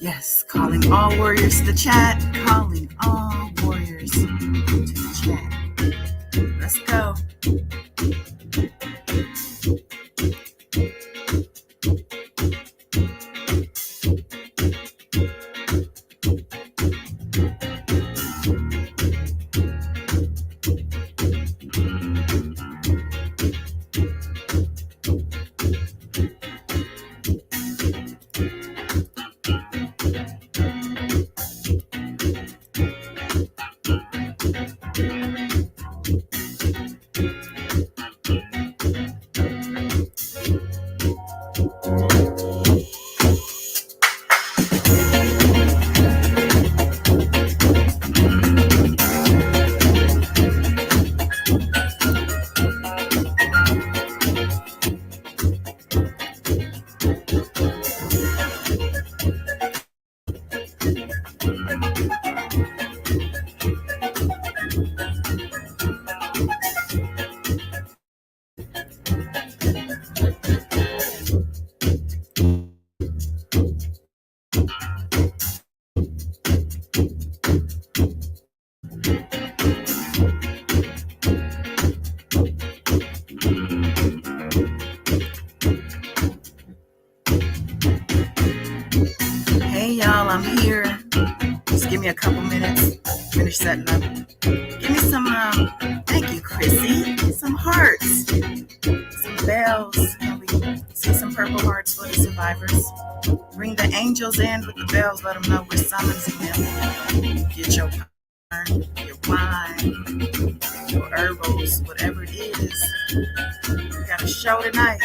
Yes, calling all warriors to the chat. Calling all warriors to the chat. Let's go. Me a couple minutes, finish setting up. Give me some, thank you, Chrissy. Some hearts, some bells. Can we see some purple hearts for the survivors? Bring the angels in with the bells. Let them know we're summoning them. Get your popcorn, your wine, your herbals, whatever it is. We got a show tonight.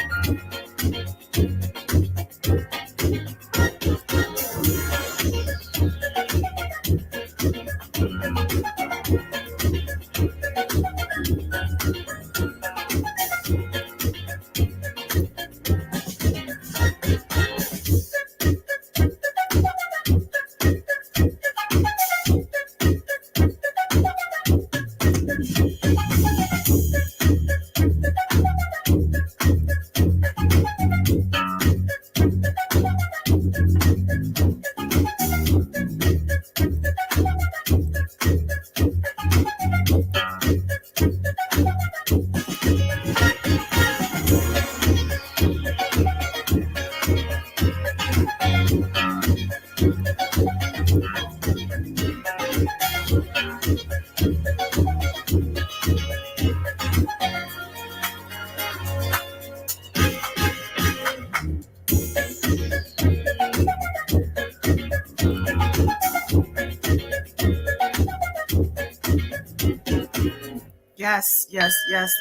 Yes.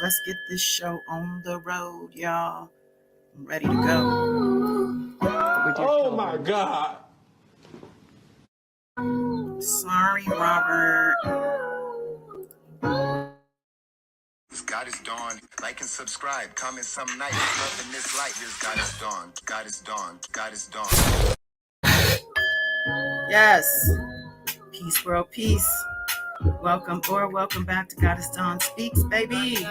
Let's get this show on the road, y'all. I'm ready to go. Oh my God. Sorry, Robert. God is dawn. Like and subscribe. Comment some night. Loving this light. Here's God is dawn. God is dawn. God is dawn. Yes. Peace, world, peace. Welcome back to God is Dawn Speaks, baby.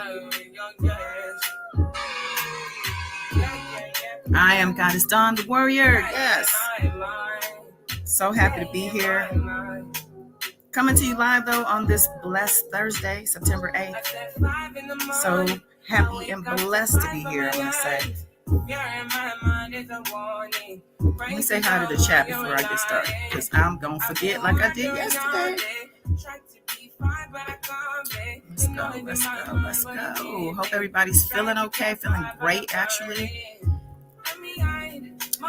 I am God is Dawn, the warrior. Yes. So happy to be here. Coming to you live, though, on this blessed Thursday, September 8th. So happy and blessed to be here, I want to say. Let me say hi to the chat before I get started, because I'm going to forget like I did yesterday. Let's go. Hope everybody's feeling okay, feeling great, actually.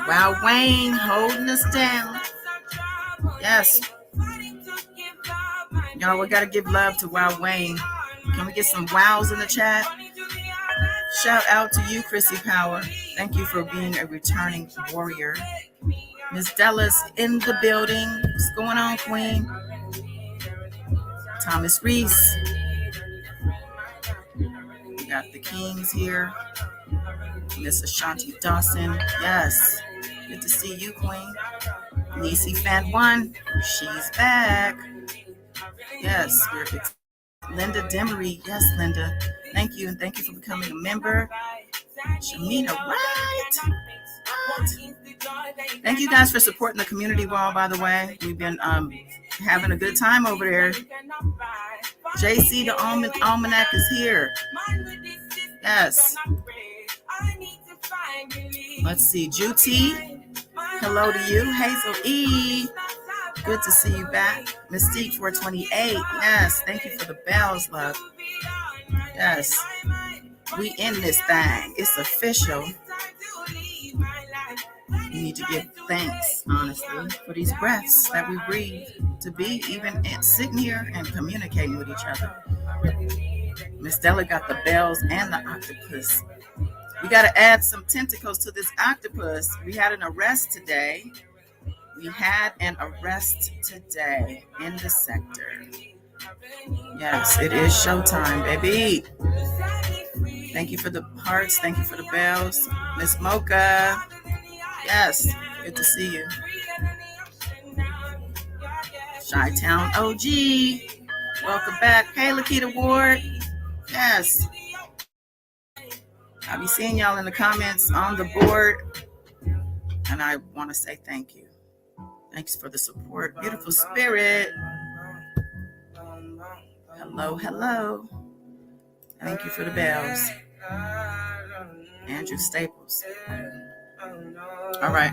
Wow, Wayne holding us down. Yes. Y'all, we got to give love to Wow Wayne. Can we get some wows in the chat? Shout out to you, Chrissy Power. Thank you for being a returning warrior. Miss Della's in the building. What's going on, Queen? Thomas Reese. We got the Kings here. Miss Ashanti Dawson. Yes. Good to see you, Queen. Lacey Fan 1. She's back. Yes. Linda Demery. Yes, Linda. Thank you, and thank you for becoming a member. Shamina Wright. Thank you guys for supporting the community wall, by the way. We've been having a good time over there. JC, the Almanac is here. Yes. Let's see. Juti. Hello to you. Hazel E. Good to see you back. Mystique 428. Yes. Thank you for the bells, love. Yes. We in this thing. It's official. We need to give thanks, honestly, for these breaths that we breathe, to be even sitting here and communicating with each other. Miss Della got the bells and the octopus. We got to add some tentacles to this octopus. We had an arrest today. In the sector. Yes, it is showtime, baby. Thank you for the hearts. Thank you for the bells. Miss Mocha. Yes, good to see you. Chi-Town OG. Welcome back. Hey, Lakita Ward. Yes. I'll be seeing y'all in the comments on the board. And I want to say thank you. Thanks for the support. Beautiful spirit. Hello. Thank you for the bells. Andrew Staples. All right.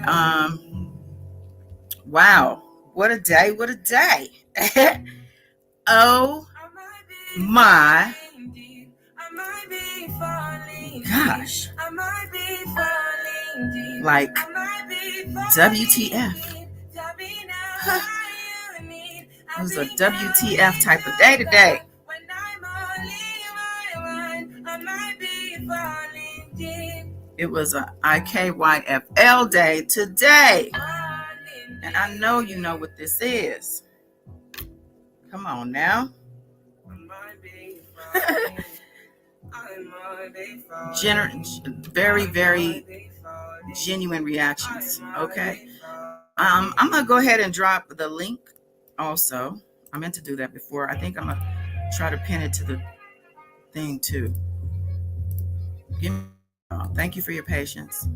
Wow. What a day. Oh my gosh. Like WTF. It was a WTF type of day today. It was a IKYFL day today. And I know you know what this is. Come on now. Very, very genuine reactions. Okay. I'm going to go ahead and drop the link also. I meant to do that before. I think I'm going to try to pin it to the thing too. Thank you for your patience.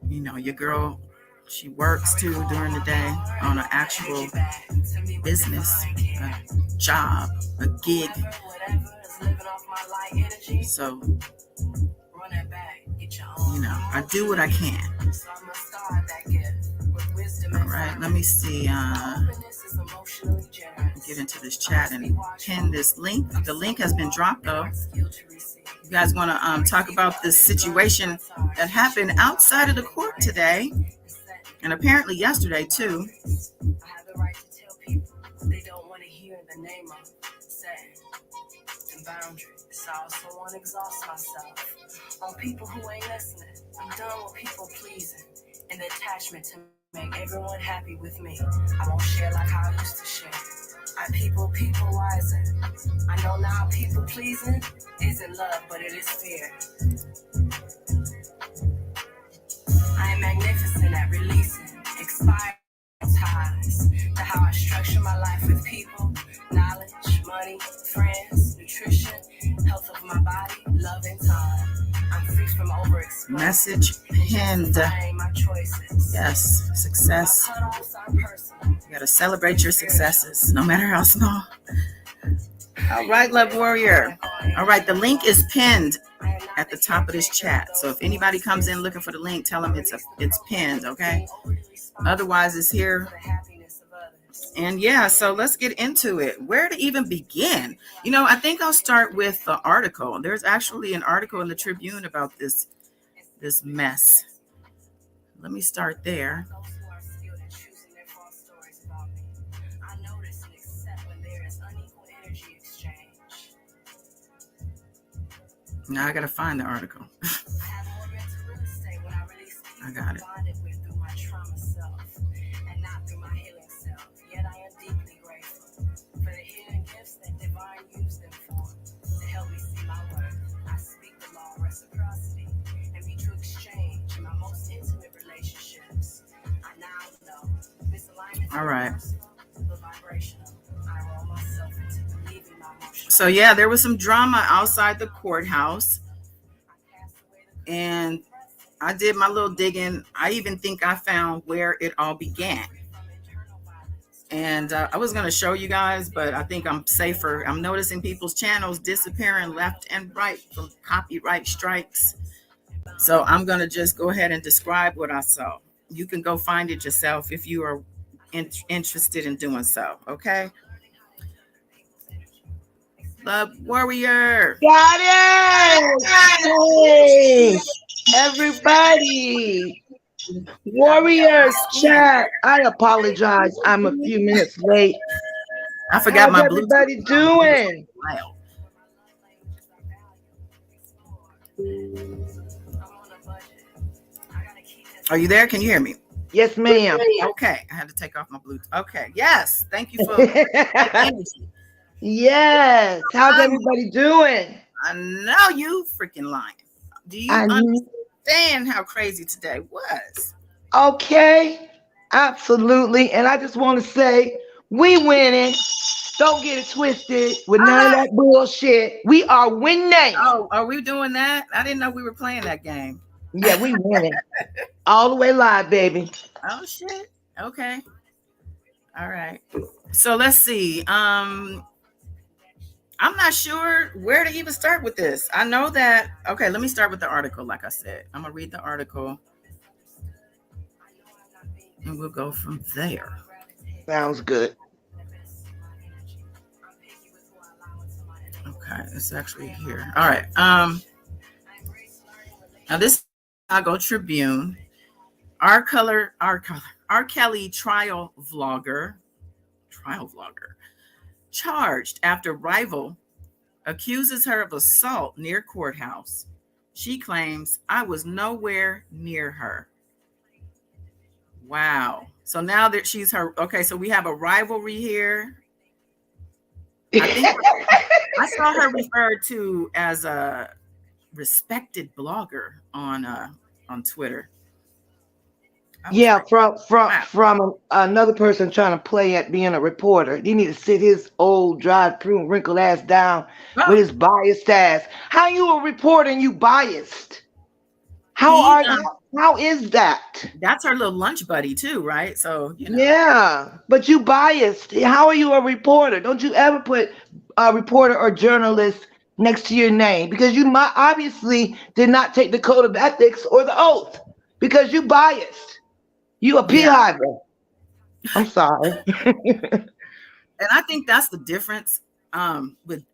You know, your girl, she works too during the day on an actual business, a job, a gig. So, you know, I do what I can. All right, let me see. Get into this chat and pin this link. The link has been dropped, though. You guys want to talk about this situation that happened outside of the court today, and apparently yesterday too. boundaries. I also want to exhaust myself on people who ain't listening. I'm done with people pleasing and the attachment to make everyone happy with me. I won't share like how I used to share. I people wiser. I know now people pleasing isn't love, but it is fear. I am magnificent at releasing expired ties to how I structure my life with people, knowledge, money, friends, nutrition, health of my body, love, and time. I'm free from overexposure. Message pinned. My choices. Yes, success. You gotta celebrate your successes, no matter how small. All right, Love Warrior. All right, the link is pinned at the top of this chat. So if anybody comes in looking for the link, tell them it's pinned, okay? Otherwise, it's here. And yeah, so let's get into it. Where to even begin? You know, I think I'll start with the article. There's actually an article in the Tribune about this mess. Let me start there. Now I gotta find the article. I got it. All right. So yeah, there was some drama outside the courthouse, and I did my little digging. I even think I found where it all began. And I was going to show you guys, but I think I'm safer. I'm noticing people's channels disappearing left and right from copyright strikes. So I'm going to just go ahead and describe what I saw. You can go find it yourself if you are interested in doing so. Okay. Love Warrior. Got it. Hey, everybody. Warriors chat. I apologize. I'm a few minutes late. I forgot my Bluetooth. How's everybody doing? Are you there? Can you hear me? Yes, ma'am. Okay. I had to take off my Bluetooth. Okay. Yes. Thank you for that energy. Yes. How's everybody doing? I know you freaking lying. Do you understand how crazy today was? Okay. Absolutely. And I just want to say, we winning. Don't get it twisted with none of that bullshit. We are winning. Oh, are we doing that? I didn't know we were playing that game. Yeah, we winning. All the way live, baby. Oh, shit. Okay. All right. So let's see. I'm not sure where to even start with this. I know that. Okay, let me start with the article. Like I said, I'm going to read the article and we'll go from there. Sounds good. Okay, it's actually here. All right. Now this Chicago Tribune. R. Kelly trial vlogger charged after rival accuses her of assault near courthouse. She claims, I was nowhere near her. Wow. So now that she's her, okay, so we have a rivalry here. I think I saw her referred to as a respected blogger on Twitter. Yeah, from another person trying to play at being a reporter. He need to sit his old, dried, prune, wrinkled ass down with his biased ass. How you a reporter and you biased? How is that? That's her little lunch buddy too, right? So you know. Yeah, but you biased. How are you a reporter? Don't you ever put a reporter or journalist next to your name, because you obviously did not take the code of ethics or the oath, because you biased. You a beehive. I'm sorry. And I think that's the difference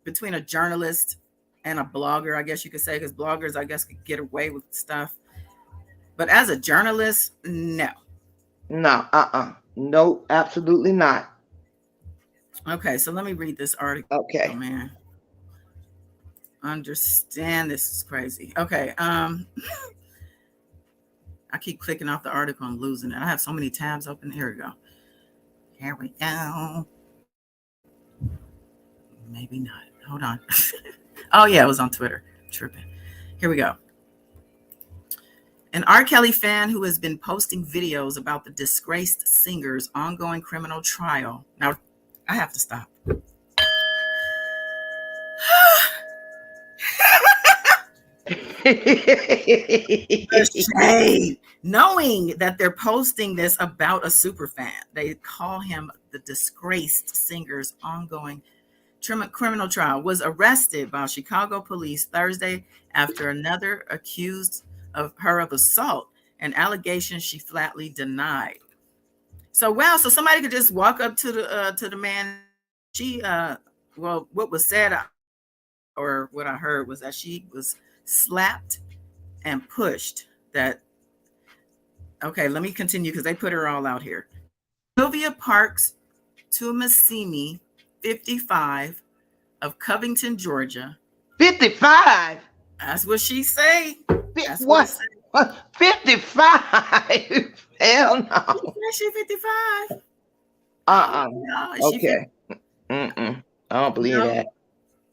between a journalist and a blogger, I guess you could say, because bloggers, I guess, could get away with stuff. But as a journalist, no. No, no, absolutely not. Okay, so let me read this article. Okay. Oh, man. understand. This is crazy. Okay. I keep clicking off the article and losing it. I have so many tabs open. Here we go. Here we go. Maybe not. Hold on. Oh, yeah, it was on Twitter. Tripping. Here we go. An R. Kelly fan who has been posting videos about the disgraced singer's ongoing criminal trial. Now, I have to stop. The shade. Knowing that they're posting this about a super fan, they call him the disgraced singer's ongoing criminal trial, was arrested by Chicago police Thursday after another accused her of assault, an allegation she flatly denied. So wow, so somebody could just walk up to the man. She well, what was said or what I heard was that she was slapped and pushed. That okay, let me continue because they put her all out here. Sylvia Parks Tumasimi, 55, of Covington, Georgia. 55? That's what she say. That's what? 55? Hell no. She's 55. No, okay. I don't believe that.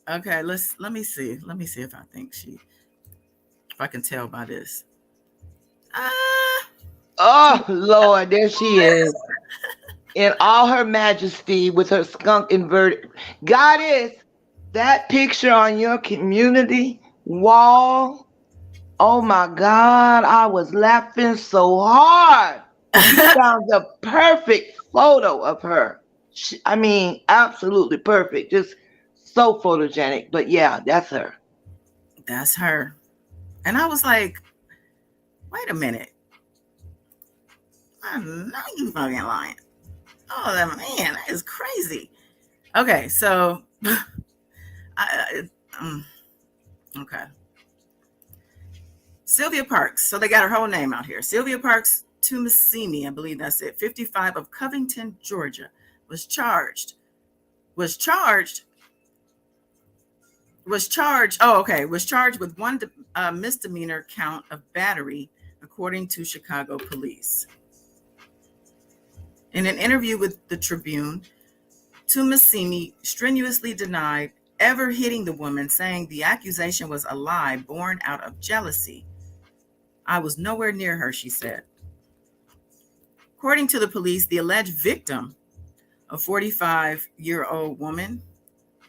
Okay, let me see. Let me see if I think if I can tell by this. Oh Lord, there she is. In all her majesty with her skunk inverted. Goddess, that picture on your community wall. Oh my God, I was laughing so hard. You found the perfect photo of her. I mean, absolutely perfect. Just so photogenic. But yeah, that's her. That's her. And I was like, wait a minute. I know you fucking lying. Oh, that man, that is crazy. Okay, so okay. Sylvia Parks. So they got her whole name out here. Sylvia Parks Tumasimi, I believe that's it. 55, of Covington, Georgia, was charged with one misdemeanor count of battery, according to Chicago police. In an interview with the Tribune, Tumasimi strenuously denied ever hitting the woman, saying the accusation was a lie born out of jealousy. I was nowhere near her, she said. According to the police, the alleged victim, a 45-year-old woman,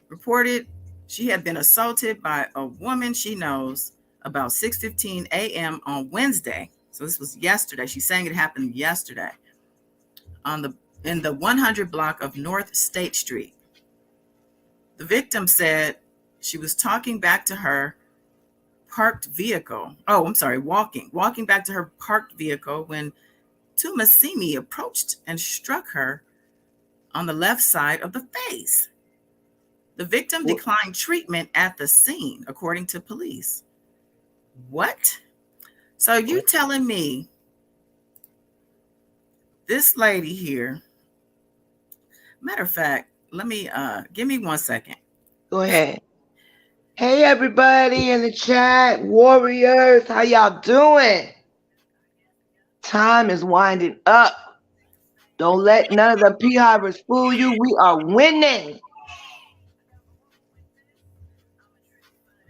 reported she had been assaulted by a woman she knows about 6:15 a.m. on Wednesday. So this was yesterday. She's saying it happened yesterday in the 100 block of North State Street. The victim said she was walking back to her parked vehicle when Tumasimi approached and struck her on the left side of the face. The victim declined treatment at the scene, according to police. What? So you telling me this lady here, matter of fact, let me, give me 1 second. Go ahead. Hey, everybody in the chat, warriors, how y'all doing? Time is winding up. Don't let none of the P-hivers fool you. We are winning.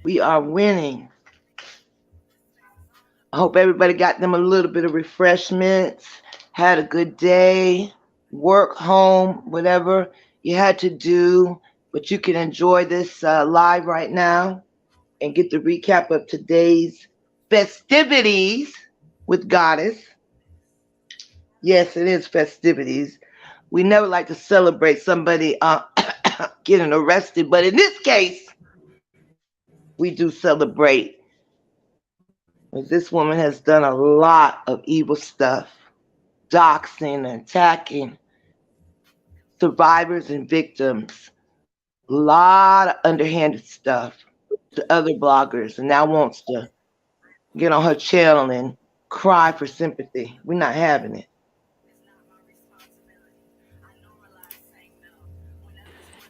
We are winning. I hope everybody got them a little bit of refreshments, had a good day, work, home, whatever you had to do. But you can enjoy this live right now and get the recap of today's festivities with Goddess. Yes, it is festivities. We never like to celebrate somebody getting arrested, but in this case, we do celebrate. This woman has done a lot of evil stuff, doxing and attacking survivors and victims. A lot of underhanded stuff to other bloggers, and now wants to get on her channel and cry for sympathy. We're not having it.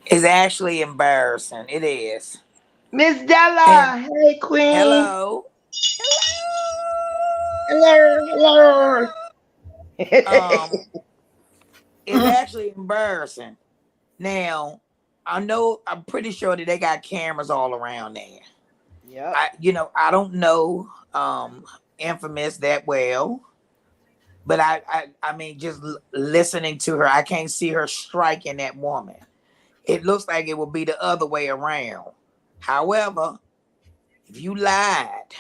It's actually embarrassing. It is. Miss Della. And Hey, Queen. hello, Hello. um, it's actually embarrassing. Now, I'm pretty sure that they got cameras all around there. Yep. I don't know Infamous that well, but I mean, just listening to her, I can't see her striking that woman. It looks like it would be the other way around. However, if you lied,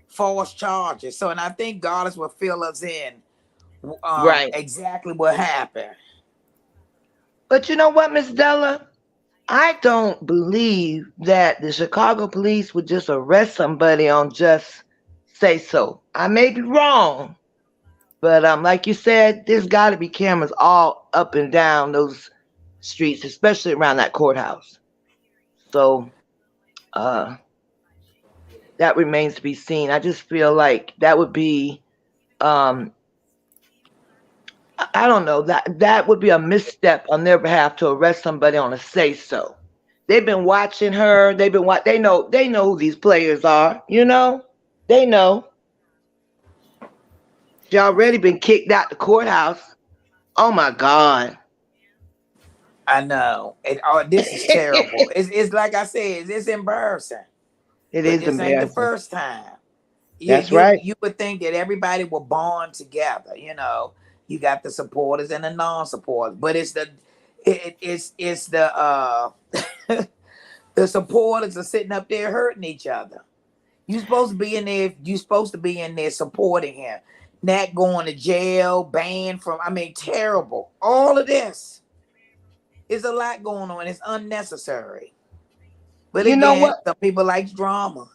false charges. So, and I think Goddess will fill us in Right. exactly what happened. But you know what, Miss Della? I don't believe that the Chicago police would just arrest somebody on just say so. I may be wrong, but like you said, there's got to be cameras all up and down those streets, especially around that courthouse. So uh, that remains to be seen. I just feel like that would be, um, I don't know, that would be a misstep on their behalf to arrest somebody on a say so. They've been watching her. They know who these players are. They know. She already been kicked out the courthouse. Oh my God. I know. This is terrible. It's like I said, it's embarrassing. It But is this ain't the embarrassing. first time. You That's you right. you would think that everybody will bond together. You got the supporters and the non-supporters, but it's the the supporters are sitting up there hurting each other. You supposed to be in there. You supposed to be in there supporting him. Nat going to jail, banned from. I mean, terrible. All of this is a lot going on. It's unnecessary. But You know again, what? some people like drama.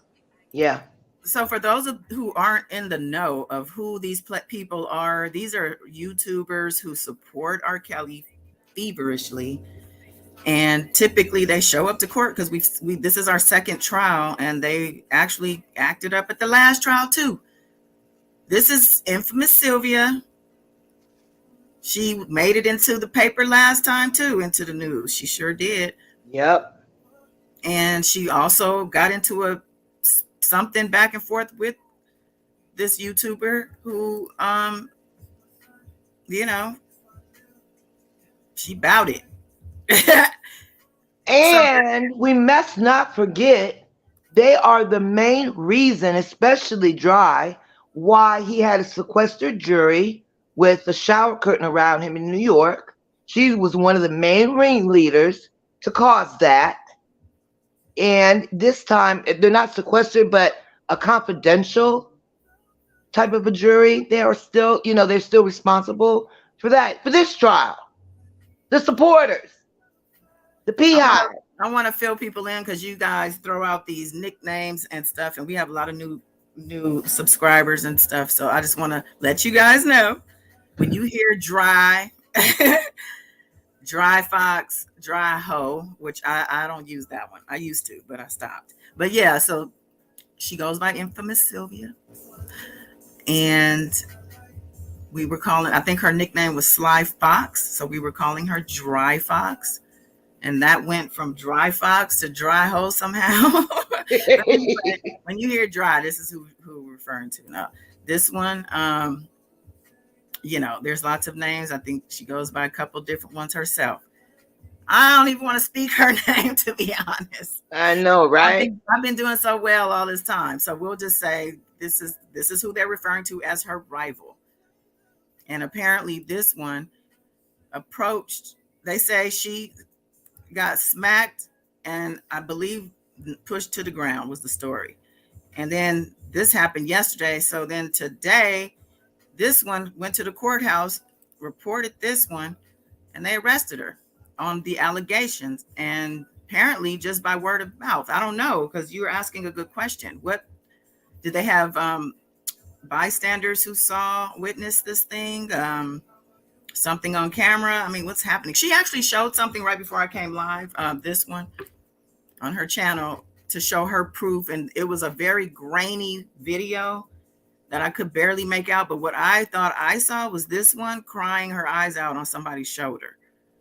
Yeah. So for those who aren't in the know of who these people are, these are YouTubers who support R. Kelly feverishly, and typically they show up to court because we this is our second trial, and they actually acted up at the last trial too. This is Infamous Sylvia. She made it into the paper last time too, into the news. She sure did. Yep. And she also got into something back and forth with this YouTuber who you know, she bowed it. And we must not forget they are the main reason, especially Dry, why he had a sequestered jury with a shower curtain around him in New York. She was one of the main ringleaders to cause that. And this time, they're not sequestered, but a confidential type of a jury. They are still, they're still responsible for that, for this trial. The supporters, the Beehive. I want to fill people in because you guys throw out these nicknames and stuff, and we have a lot of new subscribers and stuff. So I just want to let you guys know when you hear Dry, Dry Fox, Dry Ho, which I don't use that one. I used to, but I stopped. But yeah, so she goes by Infamous Sylvia, and we were calling. I think her nickname was Sly Fox, so we were calling her Dry Fox. And that went from Dry Fox to Dry Ho somehow. Anyway, when you hear Dry, this is who we're referring to. Now, this one, there's lots of names. I think she goes by a couple different ones herself. I don't even want to speak her name, to be honest. I know, right? I've been doing so well all this time. So we'll just say this is who they're referring to as her rival. And apparently this one approached, they say she got smacked and I believe pushed to the ground was the story. And then this happened yesterday. So then today, this one went to the courthouse, reported this one, and they arrested her on the allegations. And apparently just by word of mouth. I don't know, because you were asking a good question. What did they have bystanders who witnessed this thing? Something on camera? I mean, what's happening? She actually showed something right before I came live, this one on her channel, to show her proof. And it was a very grainy video that I could barely make out. But what I thought I saw was this one crying her eyes out on somebody's shoulder.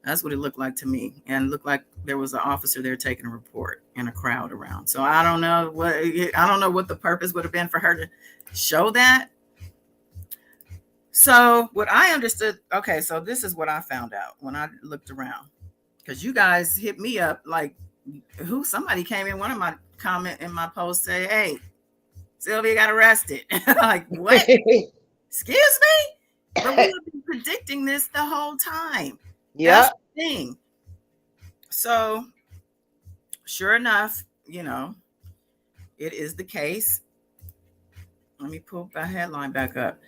That's what it looked like to me, and it looked like there was an officer there taking a report and a crowd around. So I don't know what the purpose would have been for her to show that. So what I understood, okay, so this is what I found out when I looked around, because you guys hit me up like somebody came in one of my comment in my post say, "Hey, Sylvia got arrested." Like, what? Excuse me? But we have been predicting this the whole time. Yeah. That's the thing. So, sure enough, it is the case. Let me pull that headline back up.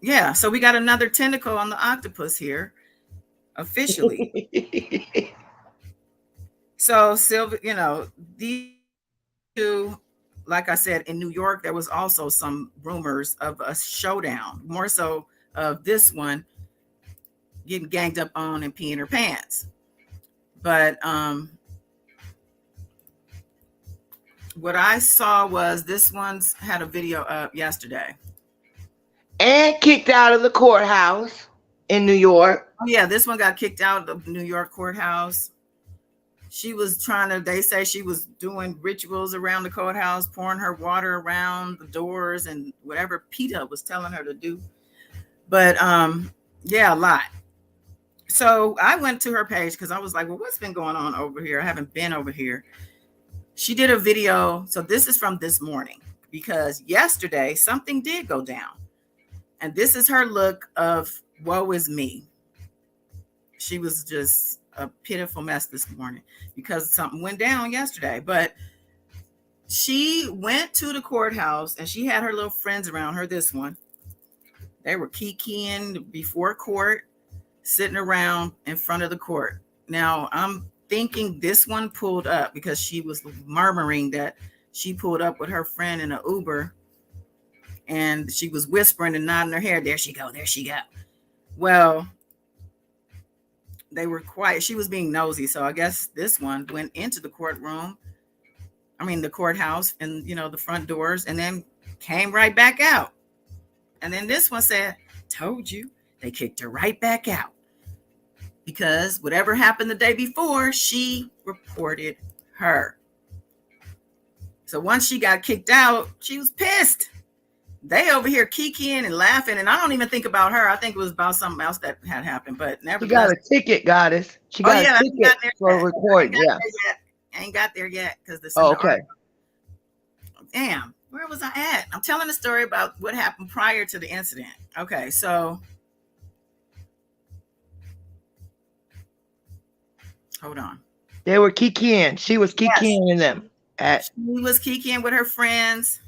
Yeah, so we got another tentacle on the octopus here, officially. So, Sylvia, these two, like I said, in New York, there was also some rumors of a showdown, more so of this one getting ganged up on and peeing her pants. But what I saw was this one's had a video up yesterday. And kicked out of the courthouse in New York. Oh, yeah, this one got kicked out of the New York courthouse. She was they say she was doing rituals around the courthouse, pouring her water around the doors and whatever PETA was telling her to do. But yeah, a lot. So I went to her page because I was like, well, what's been going on over here? I haven't been over here. She did a video. So this is from this morning, because yesterday something did go down. And this is her look of woe is me. She was just a pitiful mess this morning because something went down yesterday. But she went to the courthouse and she had her little friends around her. This one, they were kikiing before court, sitting around in front of the court. Now I'm thinking this one pulled up because she was murmuring that she pulled up with her friend in an Uber, and she was whispering and nodding her head. There she go. There she go. Well, they were quiet. She was being nosy. So I guess this one went into the courtroom. I mean, the courthouse and, the front doors, and then came right back out. And then this one said, told you. They kicked her right back out because whatever happened the day before, she reported her. So once she got kicked out, she was pissed. They over here kikiing and laughing, and I don't even think about her. I think it was about something else that had happened. But never. She got a ticket, goddess. She got a ticket for recording. Yeah, I ain't got there yet because this. Oh, okay. Damn, where was I at? I'm telling the story about what happened prior to the incident. Okay, so hold on. They were kikiing. She was kikiing in them. She was kikiing with her friends.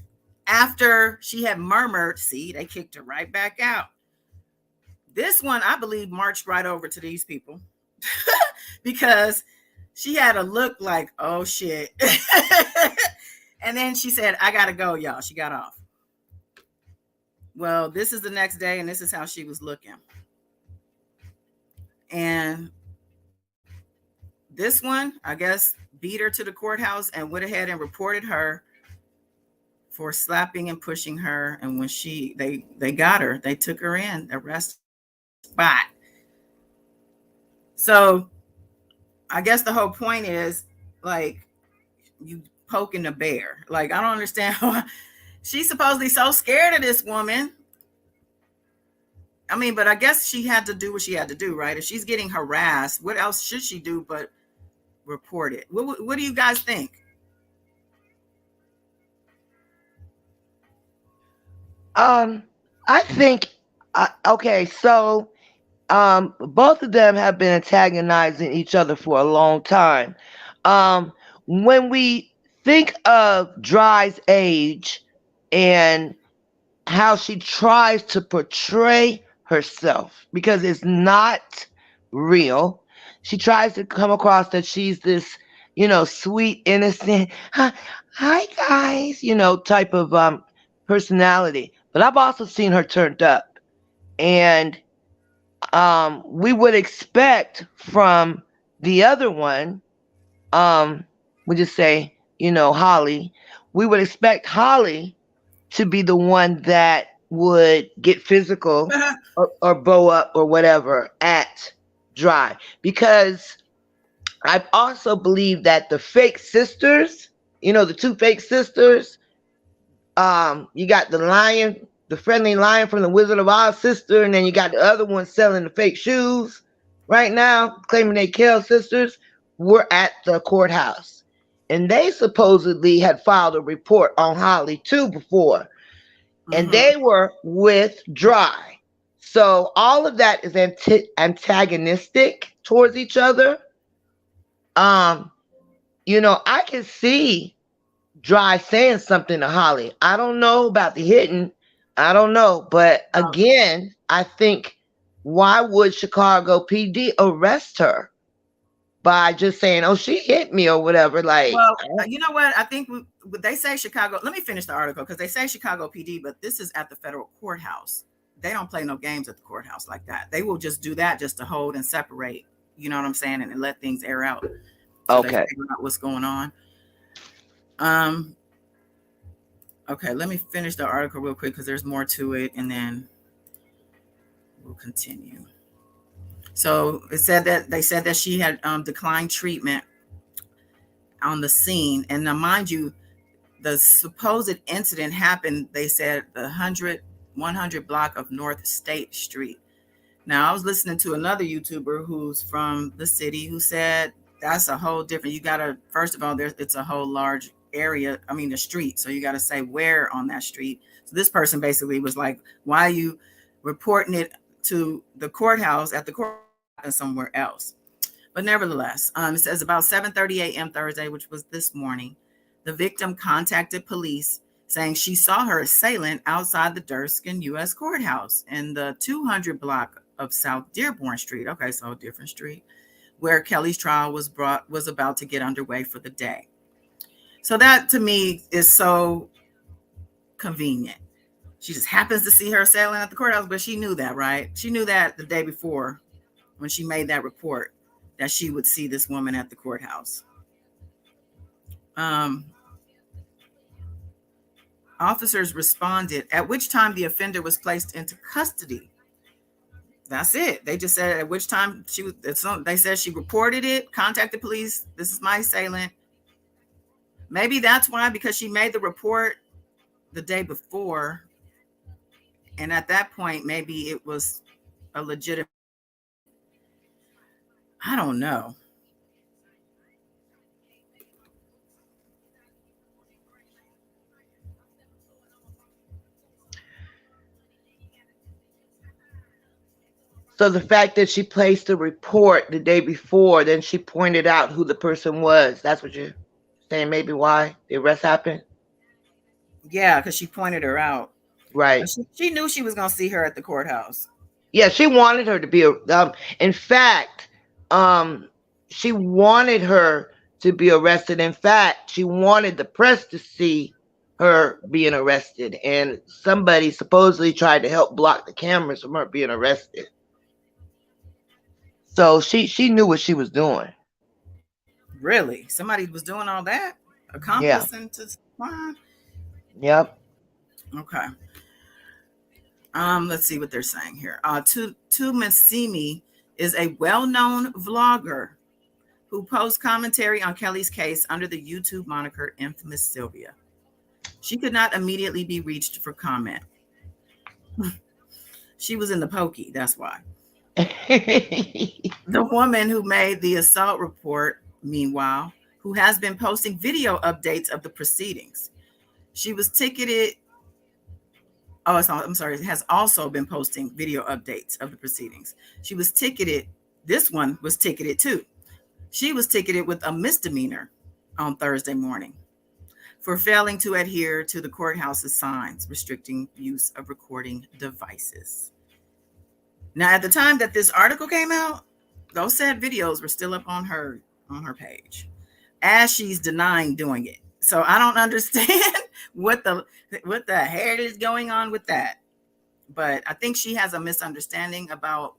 After she had murmured, see, they kicked her right back out. This one, I believe, marched right over to these people because she had a look like, oh, shit. And then she said, I got to go, y'all. She got off. Well, this is the next day, and this is how she was looking. And this one, I guess, beat her to the courthouse and went ahead and reported her for slapping and pushing her. And when they got her, they took her in, arrest spot. So I guess the whole point is, like, you poking a bear. Like, I don't understand why she's supposedly so scared of this woman. I mean, but I guess she had to do what she had to do, right? If she's getting harassed, what else should she do but report it? What do you guys think? I think, okay, so both of them have been antagonizing each other for a long time. When we think of Dry's age and how she tries to portray herself, because it's not real, she tries to come across that she's this, sweet, innocent, hi guys, type of personality. But I've also seen her turned up, and we would expect from the other one, we just say, Holly, we would expect Holly to be the one that would get physical or bow up or whatever at Dry, because I also believe that the fake sisters, the two fake sisters, you got the friendly lion from the Wizard of Oz sister, and then you got the other one selling the fake shoes right now, claiming they Kell sisters, were at the courthouse. And they supposedly had filed a report on Holly too before. And they were with Dry. So all of that is antagonistic towards each other. I can see Dry saying something to Holly. I don't know about the hitting. I don't know. But again, I think, why would Chicago PD arrest her by just saying, oh, she hit me or whatever? Like, well, you know what? I think they say Chicago. Let me finish the article, because they say Chicago PD, but this is at the federal courthouse. They don't play no games at the courthouse like that. They will just do that just to hold and separate. You know what I'm saying? And let things air out. So okay. they figure out what's going on. Okay, let me finish the article real quick, because there's more to it, and then we'll continue. So they said that she had declined treatment on the scene. And now, mind you, the supposed incident happened, they said, the 100 block of North State Street. Now, I was listening to another YouTuber who's from the city who said that's a whole different, you got to, first of all, it's a whole large area, the street. So you got to say where on that street. So this person basically was like, why are you reporting it to the courthouse at the courthouse and somewhere else? But nevertheless, it says about 7:30 a.m. Thursday, which was this morning, the victim contacted police saying she saw her assailant outside the Durskin U.S. courthouse in the 200 block of South Dearborn Street. Okay, so a different street, where Kelly's trial was about to get underway for the day. So that, to me, is so convenient. She just happens to see her assailant at the courthouse, but she knew that, right? She knew that the day before when she made that report, that she would see this woman at the courthouse. Officers responded, at which time the offender was placed into custody. That's it. They just said at which time they said she reported it, contacted police. This is my assailant. Maybe that's why, because she made the report the day before. And at that point, maybe it was a legitimate, I don't know. So the fact that she placed a report the day before, then she pointed out who the person was. That's what you're saying, maybe why the arrest happened? Yeah, because she pointed her out. Right. She knew she was going to see her at the courthouse. Yeah, she wanted her to be, in fact, she wanted her to be arrested. In fact, she wanted the press to see her being arrested. And somebody supposedly tried to help block the cameras from her being arrested. So she knew what she was doing. Really? Somebody was doing all that? Accomplice to crime? Yep. Okay. Let's see what they're saying here. Tumasimi is a well-known vlogger who posts commentary on Kelly's case under the YouTube moniker Infamous Sylvia. She could not immediately be reached for comment. She was in the pokey, that's why. The woman who made the assault report, meanwhile, who has been posting video updates of the proceedings. She was ticketed. Oh, I'm sorry. Has also been posting video updates of the proceedings. She was ticketed. This one was ticketed too. She was ticketed with a misdemeanor on Thursday morning for failing to adhere to the courthouse's signs restricting use of recording devices. Now, at the time that this article came out, those said videos were still up on her page, as she's denying doing it. So I don't understand what the heck is going on with that. But I think she has a misunderstanding about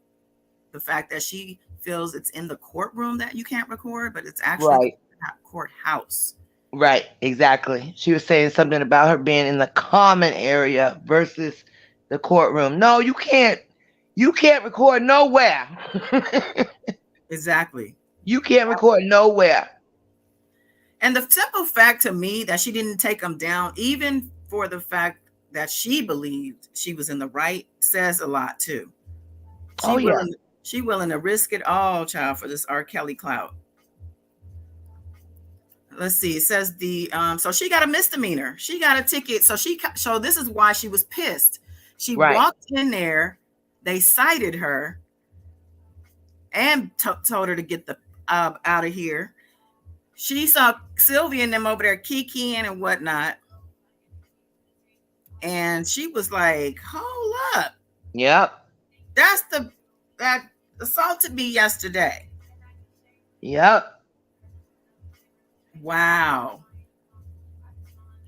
the fact that she feels it's in the courtroom that you can't record, but it's actually the courthouse. Right, exactly. She was saying something about her being in the common area versus the courtroom. No, you can't. You can't record nowhere. Exactly. You can't record nowhere. And the simple fact to me that she didn't take him down, even for the fact that she believed she was in the right, says a lot too. Oh yeah. She willing to risk it all, child, for this R. Kelly clout. Let's see. It says so she got a misdemeanor. She got a ticket. So this is why she was pissed. She walked in there. They cited her and told her to get the out of here. She saw Sylvia and them over there kikiing and whatnot. And she was like, hold up. Yep. That's that assaulted me yesterday. Yep. Wow.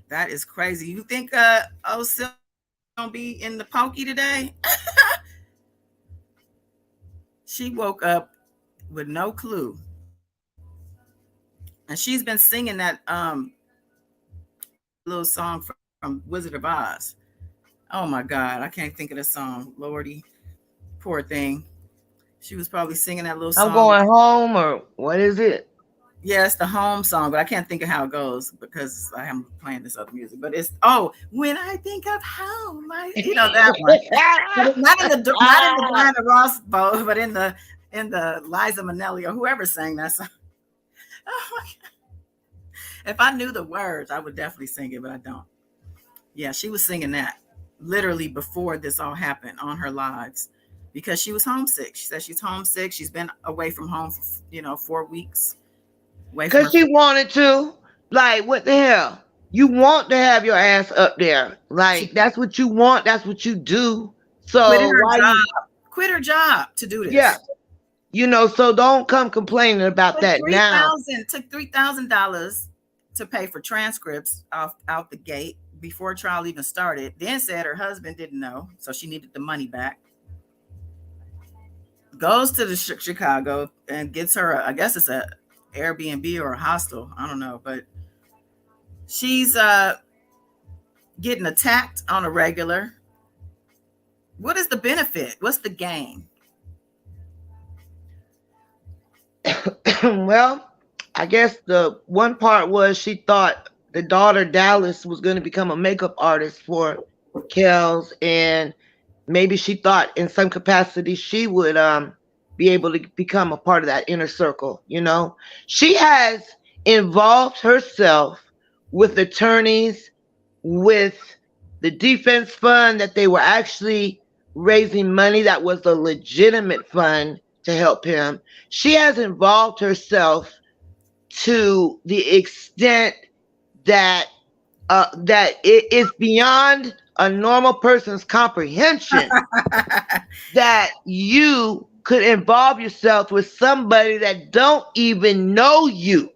That is crazy. You think Sylvia gonna be in the pokey today? She woke up with no clue. And she's been singing that little song from Wizard of Oz. Oh my God, I can't think of the song. Lordy, poor thing. She was probably singing that little song. I'm going home, or what is it? Yeah, it's the home song, but I can't think of how it goes because I am playing this other music. But it's when I think of home, that one. But not in the Diana Ross boat, but in the Liza Minnelli or whoever sang that song. Oh my God. If I knew the words, I would definitely sing it, but I don't. Yeah, she was singing that literally before this all happened on her lives because she was homesick. She said she's homesick. She's been away from home for 4 weeks. Because she wanted to. Like, what the hell? You want to have your ass up there. Like, that's what you want. That's what you do. So quit her job to do this. Yeah. So don't come complaining about that now. Took $3,000 to pay for transcripts out the gate before trial even started. Then said her husband didn't know, so she needed the money back. Goes to the Chicago and gets her, I guess it's a Airbnb or a hostel. I don't know, but she's getting attacked on a regular. What is the benefit? What's the gain? Well, I guess the one part was she thought the daughter Dallas was going to become a makeup artist for Kels, and maybe she thought in some capacity she would be able to become a part of that inner circle. She has involved herself with attorneys, with the defense fund that they were actually raising money that was a legitimate fund to help him. She has involved herself to the extent that it is beyond a normal person's comprehension that you could involve yourself with somebody that don't even know you.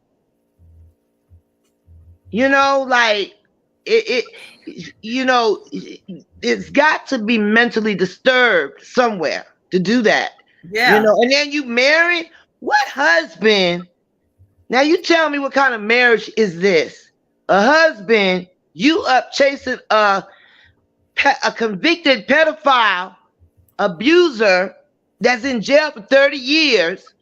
Like it's got to be mentally disturbed somewhere to do that. Yeah. And then you married? What husband? Now you tell me what kind of marriage is this? A husband, you up chasing a convicted pedophile abuser that's in jail for 30 years,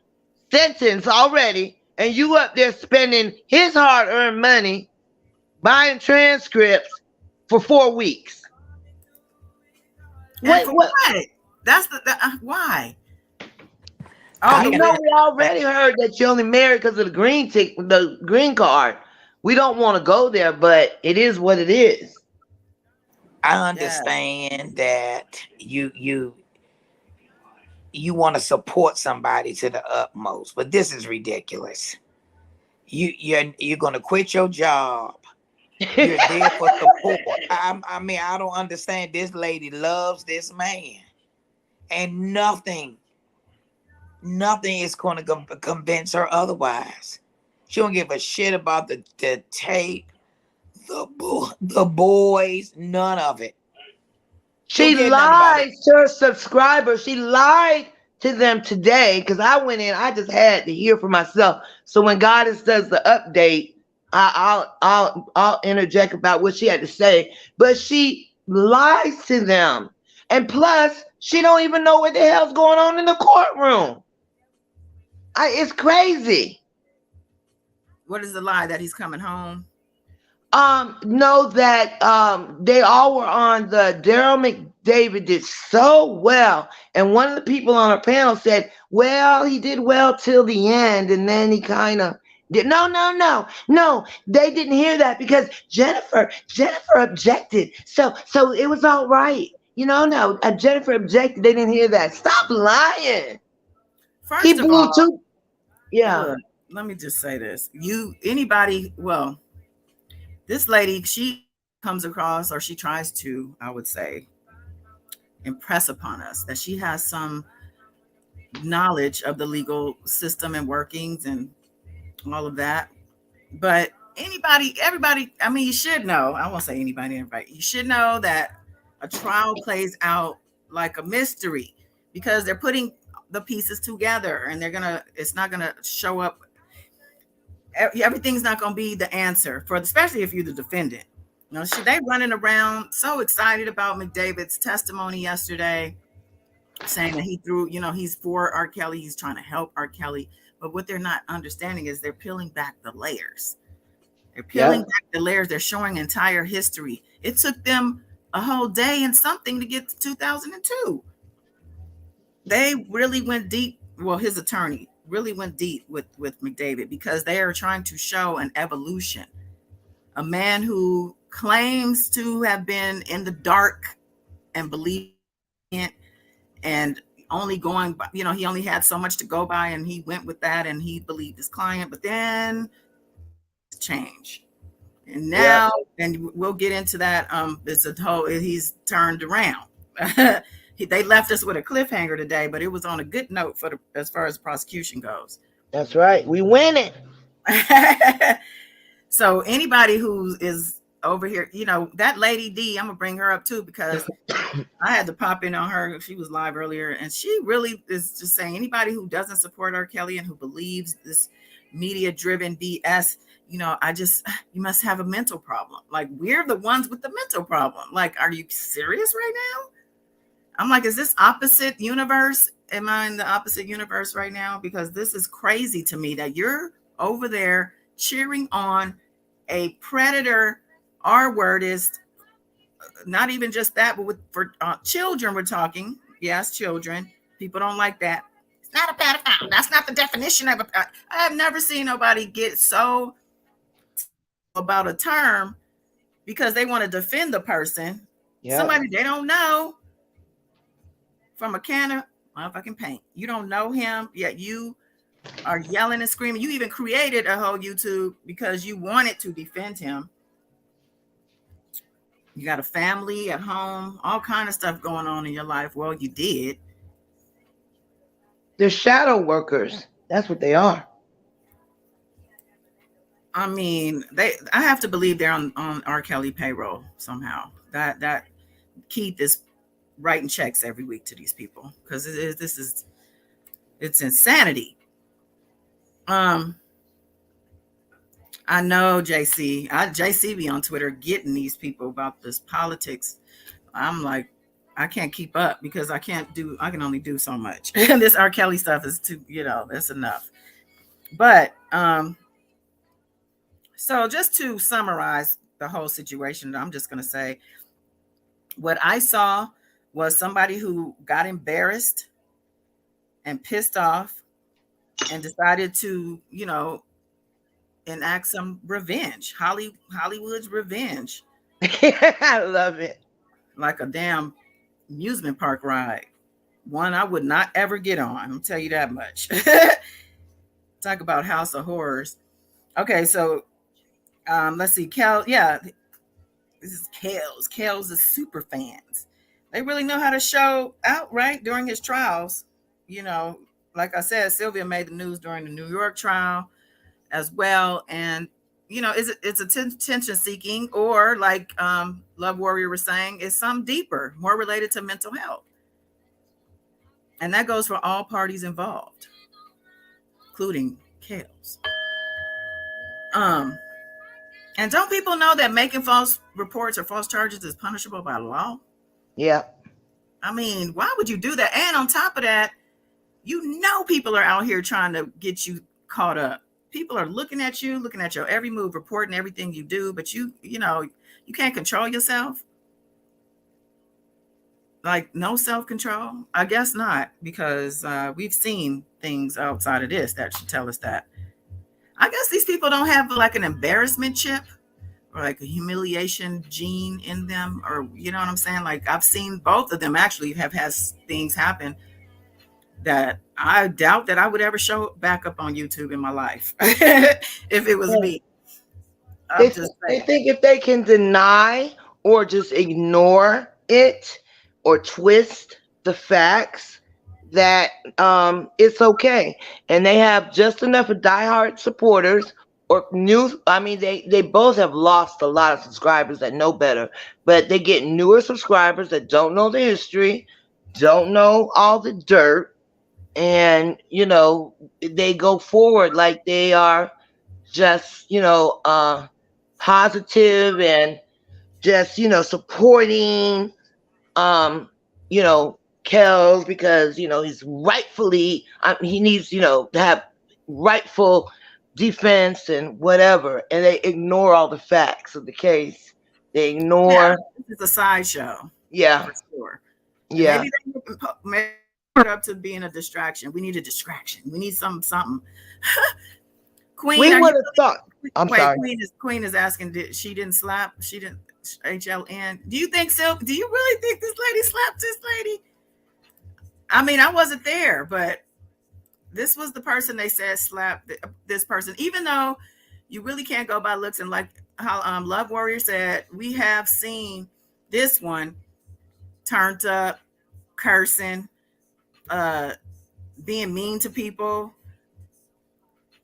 sentenced already, and you up there spending his hard-earned money buying transcripts for 4 weeks. Wait, what? That's why? Oh, we already heard that you only married because of the green card. We don't want to go there, but it is what it is. I understand that you want to support somebody to the utmost, but this is ridiculous. You're going to quit your job. You're there for support. I don't understand. This lady loves this man, and nothing is going to convince her otherwise. She don't give a shit about the tape, the boys, none of it. She lied to her subscribers. She lied to them today because I went in. I just had to hear for myself. So when Goddess does the update, I'll interject about what she had to say. But she lies to them. And plus, she don't even know what the hell's going on in the courtroom. It's crazy. What is the lie that he's coming home? Know that they all were on the Derrel McDavid did so well. And one of the people on our panel said, well, he did well till the end, and then he kind of did. No. They didn't hear that because Jennifer objected. So it was all right. No, Jennifer objected. They didn't hear that. Stop lying. First He of blew all, too. Yeah. look, let me just say this. This lady, she comes across, or she tries to, I would say, impress upon us that she has some knowledge of the legal system and workings and all of that. But everybody, I mean, you should know, I won't say anybody, everybody, you should know that a trial plays out like a mystery because they're putting the pieces together and it's not gonna show up. Everything's not going to be the answer especially if you're the defendant. They running around so excited about McDavid's testimony yesterday, saying that he threw, he's for R. Kelly, he's trying to help R. Kelly. But what they're not understanding is they're peeling back the layers. They're showing entire history. It took them a whole day and something to get to 2002. They really went deep. Well, his attorney really went deep with McDavid because they are trying to show an evolution. A man who claims to have been in the dark and believing it and only going by, he only had so much to go by and he went with that and he believed his client, but then change. And now, and we'll get into that. He's turned around. They left us with a cliffhanger today, but it was on a good note as far as prosecution goes. That's right. We win it. So anybody who is over here, that lady D, I'm gonna bring her up too because I had to pop in on her. She was live earlier, and she really is just saying anybody who doesn't support R. Kelly and who believes this media-driven BS, you must have a mental problem. Like, we're the ones with the mental problem. Like, are you serious right now? I'm like, is this opposite universe? Am I in the opposite universe right now? Because this is crazy to me that you're over there cheering on a predator, R-wordist, not even just that, but for children we're talking. Yes, children. People don't like that. It's not a pedophile. That's not the definition of I have never seen nobody get so about a term because they want to defend the person. Yep. Somebody they don't know from a can of motherfucking paint. You don't know him, yet you are yelling and screaming. You even created a whole YouTube because you wanted to defend him. You got a family at home, all kind of stuff going on in your life. Well, you did. They're shadow workers. That's what they are. I mean, I have to believe they're on R. Kelly payroll somehow. That Keith is writing checks every week to these people because it's insanity. I know JC be on Twitter getting these people about this politics. I'm like, I can't keep up because I can only do so much. This R. Kelly stuff is too, that's enough. But so just to summarize the whole situation, I'm just going to say what I saw was somebody who got embarrassed and pissed off and decided to, enact some revenge. Hollywood's revenge. I love it. Like a damn amusement park ride. One I would not ever get on. I'll tell you that much. Talk about House of Horrors. Okay, so let's see. This is Kels. Kels is super fans. They really know how to show out, right? During his trials. Like I said, Sylvia made the news during the New York trial as well. And, it's attention seeking, or like Love Warrior was saying, it's some deeper, more related to mental health. And that goes for all parties involved, including Kels. And don't people know that making false reports or false charges is punishable by law? Yeah. I mean, why would you do that? And on top of that, people are out here trying to get you caught up. People are looking at you, looking at your every move, reporting everything you do, but you can't control yourself. Like no self-control? I guess not, because we've seen things outside of this that should tell us that. I guess these people don't have like an embarrassment chip or like a humiliation gene in them, or you know what I'm saying? Like I've seen both of them actually have had things happen that I doubt that I would ever show back up on YouTube in my life if it was me. They think if they can deny or just ignore it or twist the facts, that it's okay, and they have just enough of diehard supporters or new. I mean, they both have lost a lot of subscribers that know better, but they get newer subscribers that don't know the history, don't know all the dirt, and they go forward like they are just positive and just supporting Kells because he's rightfully he needs to have rightful defense and whatever, and they ignore all the facts of the case. They ignore. This is a sideshow. Yeah, for sure. Yeah, maybe it up to being a distraction. We need a distraction. We need something. Queen, we would have thought. I'm sorry. Queen is asking. She didn't slap. She didn't. HLN. Do you think so? Do you really think this lady slapped this lady? I mean, I wasn't there, but this was the person they said slapped this person. Even though you really can't go by looks, and like how Love Warrior said, we have seen this one turned up, cursing, being mean to people.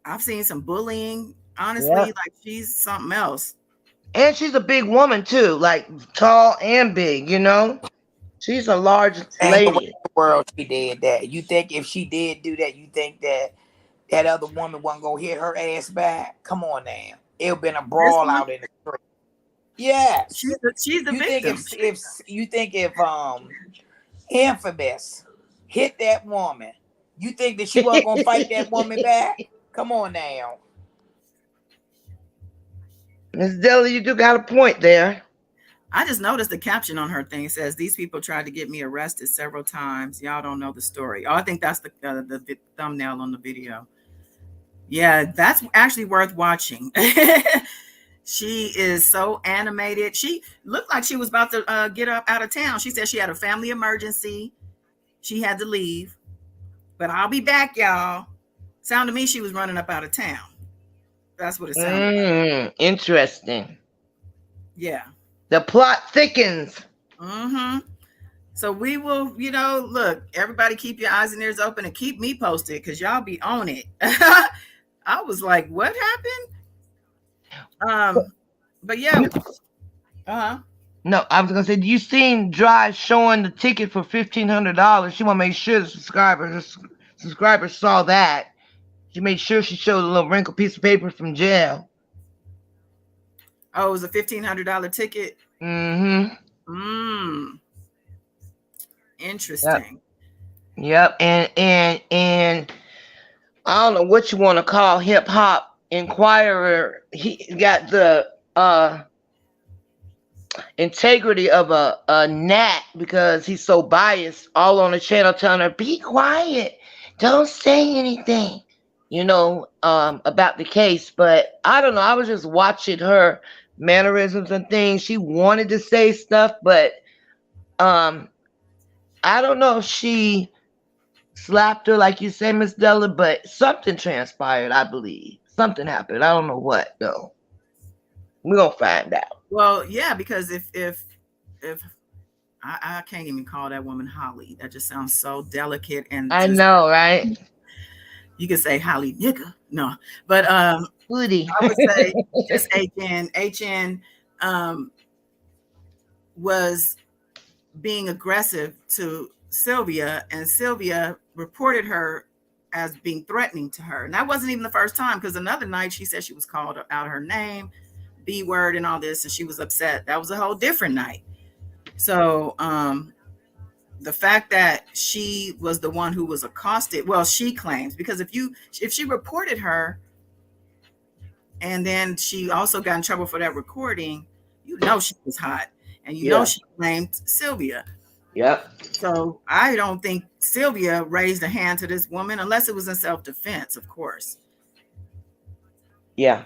I've seen some bullying. Honestly, like she's something else. And she's a big woman too, like tall and big. She's a large lady. In the world she did that. You think if she did do that, you think that other woman wasn't gonna hit her ass back? Come on now, it would been a brawl out in the street. Yes, she's the victim. You think if Infamous hit that woman, you think that she wasn't gonna fight that woman back? Come on now. Ms. Deli, you do got a point there. I just noticed the caption on her thing. It says, "These people tried to get me arrested several times. Y'all don't know the story." Oh, I think that's the thumbnail on the video. Yeah, that's actually worth watching. She is so animated. She looked like she was about to get up out of town. She said she had a family emergency. She had to leave. But I'll be back, y'all. Sounded to me she was running up out of town. That's what it sounded like. Interesting. Yeah. The plot thickens. Mm-hmm. So we will, look, everybody keep your eyes and ears open and keep me posted because y'all be on it. I was like, what happened? But yeah. No, I was gonna say, you seen Drive showing the ticket for $1,500? She want to make sure the subscribers saw that. She made sure she showed a little wrinkled piece of paper from jail. Oh, it was a $1,500 ticket. Interesting. Yep. And I don't know what you want to call Hip Hop Inquirer. He got the integrity of a gnat because he's so biased, all on the channel telling her, be quiet, don't say anything, about the case. But I don't know, I was just watching her mannerisms and things. She wanted to say stuff, but I don't know if she slapped her like you say, Miss Della, but something transpired. I believe something happened. I don't know what though. We're gonna find out. Well, yeah, because if I can't even call that woman Holly. That just sounds so delicate and I know, right? You could say Holly nigga. No. But Woody. I would say just HN was being aggressive to Sylvia, and Sylvia reported her as being threatening to her. And that wasn't even the first time, because another night she said she was called out her name, B word and all this, and she was upset. That was a whole different night. So the fact that she was the one who was accosted, well, she claims, because if she reported her and then she also got in trouble for that recording, she was hot, and she blamed Sylvia. Yep. So I don't think Sylvia raised a hand to this woman unless it was in self-defense, of course. Yeah.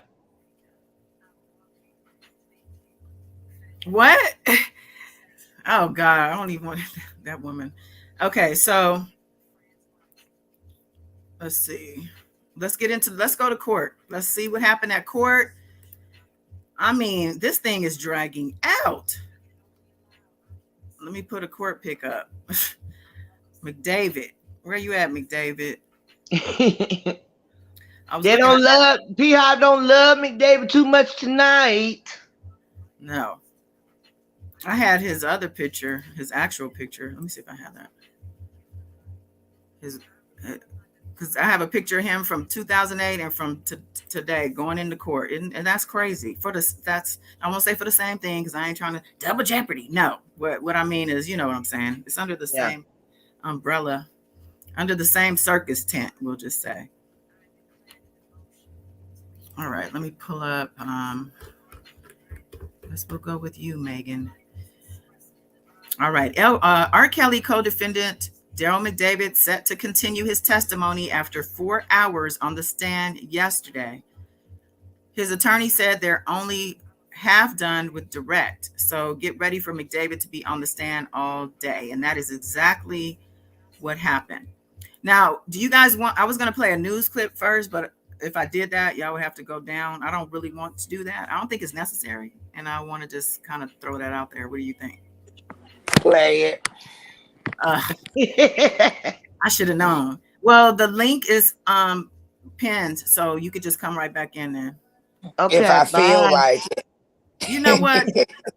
What? Oh God, I don't even want that woman. Okay, so let's see. Let's go to court. Let's see what happened at court. I mean, this thing is dragging out. Let me put a court pick up. McDavid. Where you at, McDavid? They don't love P-Hop don't love McDavid too much tonight. No. I had his other picture, his actual picture. Let me see if I have that. Because I have a picture of him from 2008 and from today going into court, and that's crazy. I won't say for the same thing because I ain't trying to double jeopardy. No, what I mean is, you know what I'm saying. It's under the same umbrella, under the same circus tent. We'll just say. All right, let me pull up. We'll go with you, Megan. All right, R. Kelly co-defendant Derrel McDavid set to continue his testimony after 4 hours on the stand yesterday. His attorney said they're only half done with direct, so get ready for McDavid to be on the stand all day, and that is exactly what happened. Now, do you guys want? I was going to play a news clip first, but if I did that, y'all would have to go down. I don't really want to do that. I don't think it's necessary, and I want to just kind of throw that out there. What do you think? Play it. I should have known. Well, the link is pinned, so you could just come right back in there. Okay, if I feel like it. You know what?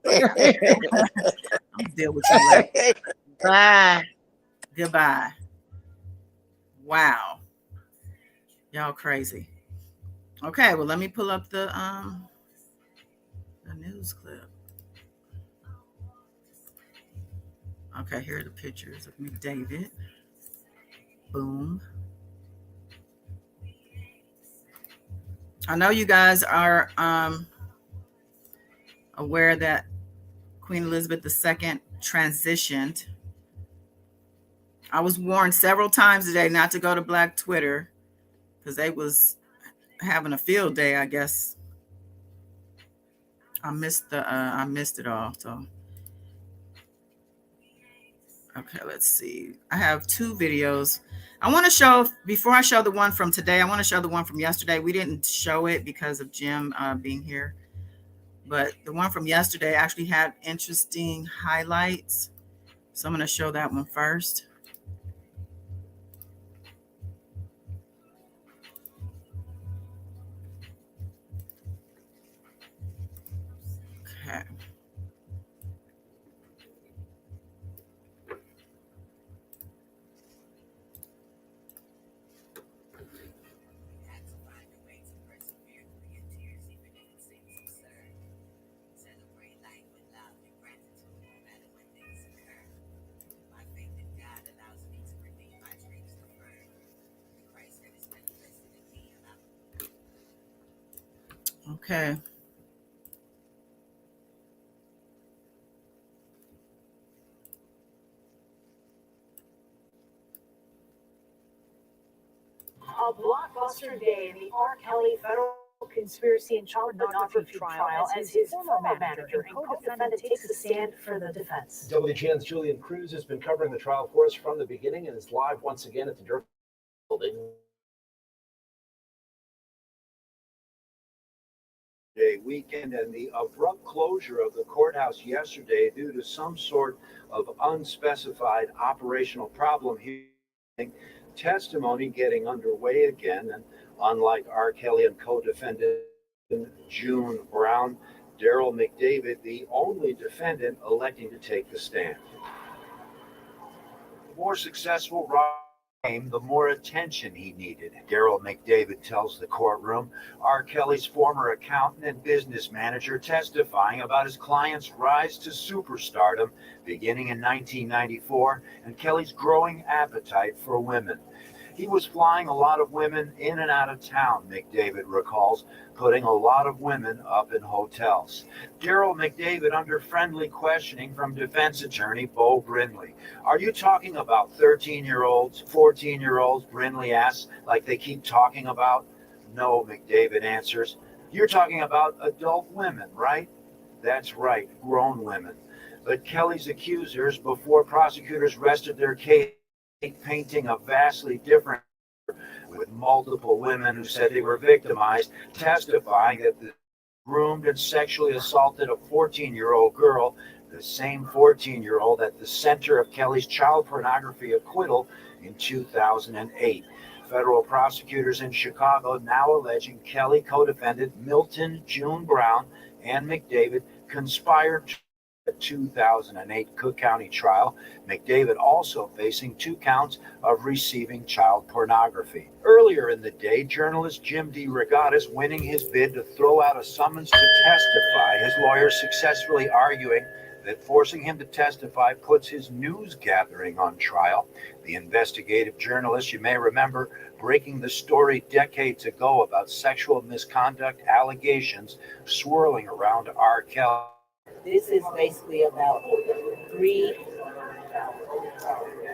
I'll deal with you later. Bye. Goodbye. Wow. Y'all crazy. Okay, well, let me pull up the news clip. Okay, here are the pictures of McDavid. Boom. I know you guys are aware that Queen Elizabeth II transitioned. I was warned several times today not to go to Black Twitter because they was having a field day, I guess. I missed it all. So okay, let's see. I have 2 videos. I want to show, before I show the one from today, I want to show the one from yesterday. We didn't show it because of Jim being here, but the one from yesterday actually had interesting highlights. So I'm going to show that one first. Okay. Okay. A blockbuster day in the R. Kelly federal conspiracy and child pornography trial as his former manager and co-defendant takes a stand for the defense. WGN's Julian Cruz has been covering the trial for us from the beginning and is live once again at the Derrel building. Weekend and the abrupt closure of the courthouse yesterday due to some sort of unspecified operational problem here. Testimony getting underway again, and unlike R. Kelly and co-defendant June Brown, Derrel McDavid, the only defendant electing to take the stand. More successful the more attention he needed. Derrel Mcdavid tells the courtroom, R. Kelly's former accountant and business manager, testifying about his client's rise to superstardom beginning in 1994 and Kelly's growing appetite for women. He was flying a lot of women in and out of town, Mcdavid recalls, putting a lot of women up in hotels. Derrel Mcdavid under friendly questioning from defense attorney Bo Brindley. Are you talking about 13-year-olds, 14-year-olds, Brindley asks, like they keep talking about? No, Mcdavid answers. You're talking about adult women, right? That's right, grown women. But Kelly's accusers, before prosecutors rested their case, painting a vastly different with multiple women who said they were victimized, testifying that they groomed and sexually assaulted a 14-year-old girl, the same 14-year-old at the center of Kelly's child pornography acquittal in 2008. Federal prosecutors in Chicago now alleging Kelly co-defendant Milton June Brown and Mcdavid conspired to the 2008 Cook County trial. Mcdavid also facing 2 counts of receiving child pornography. Earlier in the day, journalist Jim DeRogatis winning his bid to throw out a summons to testify, his lawyers successfully arguing that forcing him to testify puts his news gathering on trial. The investigative journalist, you may remember, breaking the story decades ago about sexual misconduct allegations swirling around R. Kelly. This is basically about greed,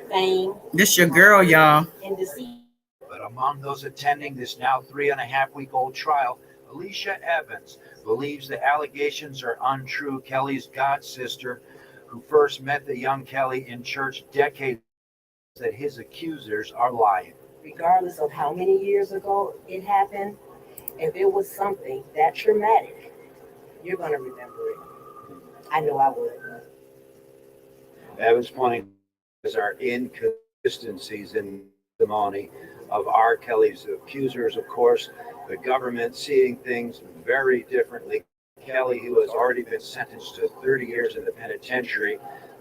fame. This your girl, y'all. And deceit. But among those attending this now 3.5-week-old trial, Alicia Evans believes the allegations are untrue. Kelly's god sister, who first met the young Kelly in church decades, that his accusers are lying. Regardless of how many years ago it happened, if it was something that traumatic, you're going to remember it. I know I would. Evans pointing to are inconsistencies in the testimony of R. Kelly's accusers. Of course, the government seeing things very differently. Kelly, who has already been sentenced to 30 years in the penitentiary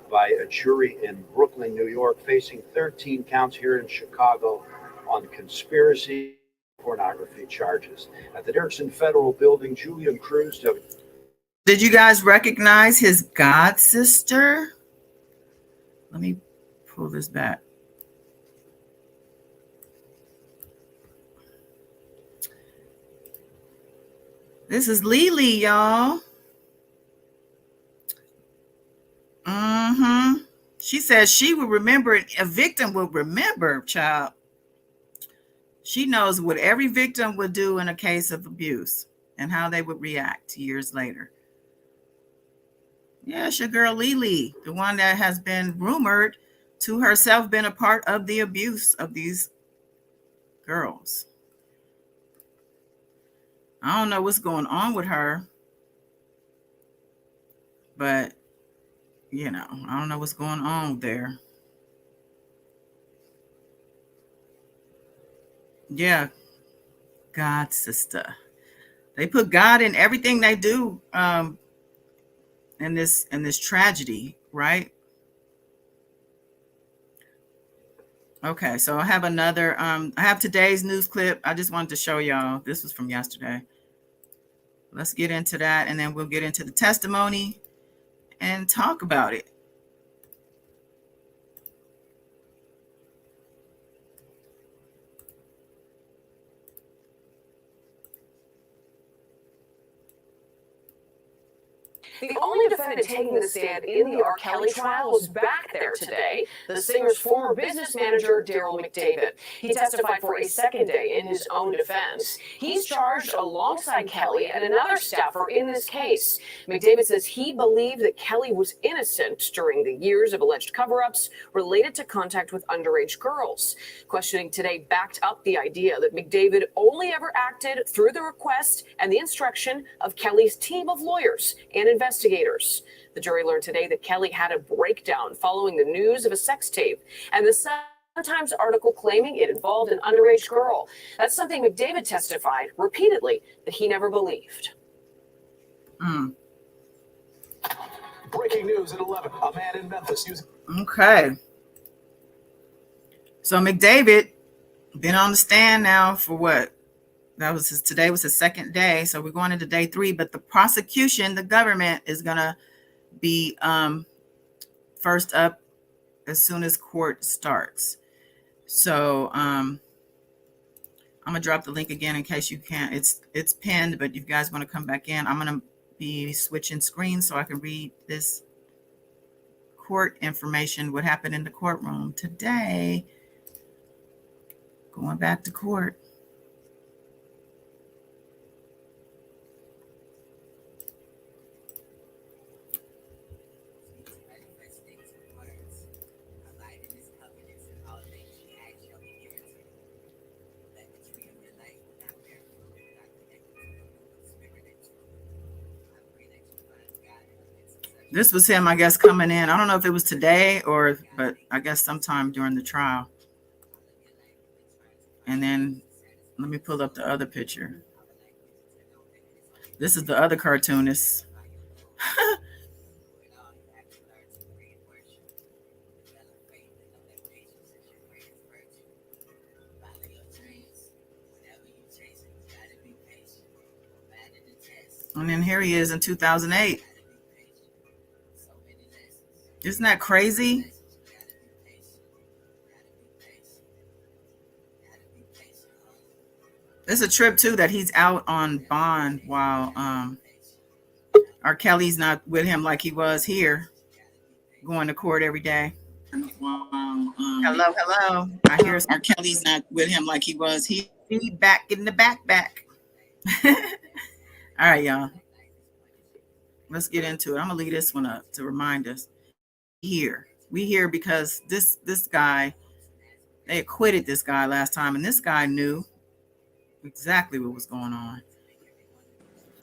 by a jury in Brooklyn, New York, facing 13 counts here in Chicago on conspiracy pornography charges. At the Dirksen Federal Building, Julian Cruz. Did you guys recognize his god sister? Let me pull this back. This is Lily, y'all. She says she will remember it. A victim will remember, child. She knows what every victim would do in a case of abuse and how they would react years later. Yeah, it's your girl Lily, the one that has been rumored to herself been a part of the abuse of these girls. I don't know what's going on with her, but, you know, I don't know what's going on there. Yeah, God sister. They put God in everything they do in this tragedy, right? Okay, so I have another, I have today's news clip. I just wanted to show y'all. This was from yesterday. Let's get into that, and then we'll get into the testimony and talk about it. The only defendant taking the stand in the R. Kelly trial was back there today, the singer's former business manager, Derrel Mcdavid. He testified for a second day in his own defense. He's charged alongside Kelly and another staffer in this case. Mcdavid says he believed that Kelly was innocent during the years of alleged cover-ups related to contact with underage girls. Questioning today backed up the idea that Mcdavid only ever acted through the request and the instruction of Kelly's team of lawyers and investigators. The jury learned today that Kelly had a breakdown following the news of a sex tape and the Sun-Times article claiming it involved an underage girl. That's something Mcdavid testified repeatedly that he never believed. Breaking news at 11. A man in Memphis using. Okay. So McDavid been on the stand now for what? Today was his second day. So we're going into day 3, but the prosecution, the government is going to be first up as soon as court starts. So I'm gonna drop the link again in case you can't. It's pinned, but if you guys want to come back in, I'm gonna be switching screens so I can read this court information, what happened in the courtroom today. Going back to court. This was him, I guess, coming in. I don't know if it was today but I guess sometime during the trial. And then let me pull up the other picture. This is the other cartoonist. And then here he is in 2008. Isn't that crazy? It's a trip too that he's out on bond while R. Kelly's not with him like he was here, going to court every day. Hello. I hear R. Kelly's not with him like he was here. Back in the back. All right, y'all. Let's get into it. I'm gonna leave this one up to remind us. We here because this guy, they acquitted this guy last time, and this guy knew exactly what was going on.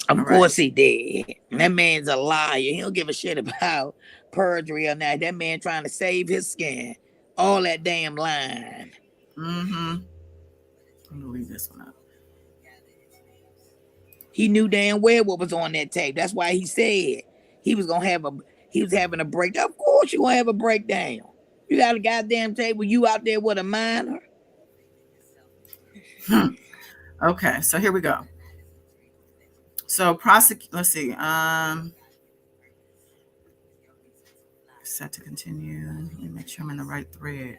Of course he did. That man's a liar. He don't give a shit about perjury or not. That man trying to save his skin. All that damn lying. I'm gonna leave this one up. He knew damn well what was on that tape. That's why he said he was having a breakdown. Of course you gonna have a breakdown. You got a goddamn tape with you out there with a minor. Okay, so here we go. So let's see. Set to continue. Let me make sure I'm in the right thread.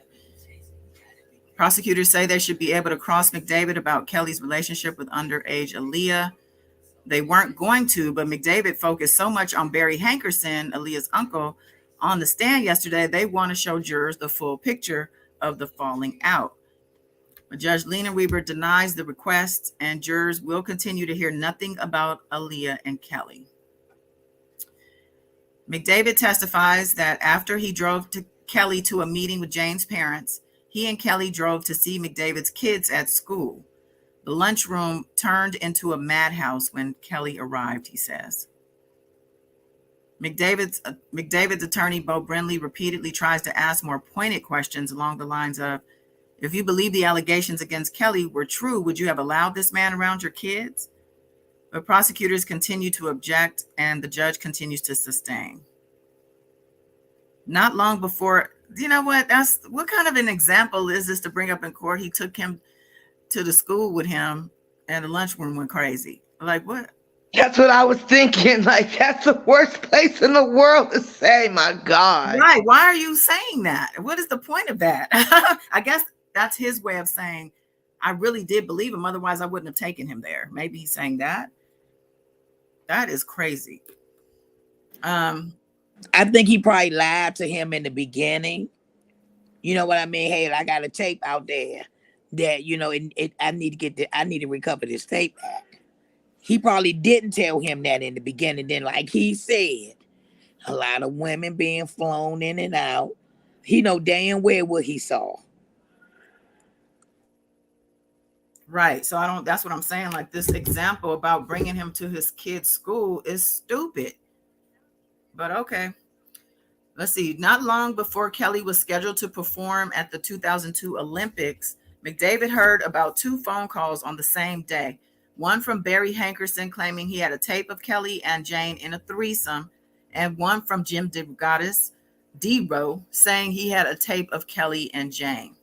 Prosecutors say they should be able to cross McDavid about Kelly's relationship with underage Aaliyah. They weren't going to, but McDavid focused so much on Barry Hankerson, Aaliyah's uncle, on the stand yesterday, they want to show jurors the full picture of the falling out. But Judge Lena Weber denies the request, and jurors will continue to hear nothing about Aaliyah and Kelly. McDavid testifies that after he drove Kelly to a meeting with Jane's parents, he and Kelly drove to see McDavid's kids at school. The lunchroom turned into a madhouse when Kelly arrived, he says. McDavid's attorney, Bo Brindley, repeatedly tries to ask more pointed questions along the lines of, if you believe the allegations against Kelly were true, would you have allowed this man around your kids? But prosecutors continue to object, and the judge continues to sustain. Not long before, you know what? What kind of an example is this to bring up in court? He took him to the school with him, and the lunchroom went crazy. Like, what? That's what I was thinking. Like, that's the worst place in the world to say, my God. Right. Why are you saying that? What is the point of that? I guess that's his way of saying, I really did believe him. Otherwise, I wouldn't have taken him there. Maybe he's saying that. That is crazy. I think he probably lied to him in the beginning. You know what I mean? Hey, I got a tape out there that, you know, I need to recover this tape back. He probably didn't tell him that in the beginning. Then, like he said, a lot of women being flown in and out. He know damn well what he saw. Right. So that's what I'm saying. Like, this example about bringing him to his kid's school is stupid. But okay. Let's see. Not long before Kelly was scheduled to perform at the 2002 Olympics, McDavid heard about 2 phone calls on the same day. One from Barry Hankerson claiming he had a tape of Kelly and Jane in a threesome, and one from Jim DeRoe saying he had a tape of Kelly and Jane.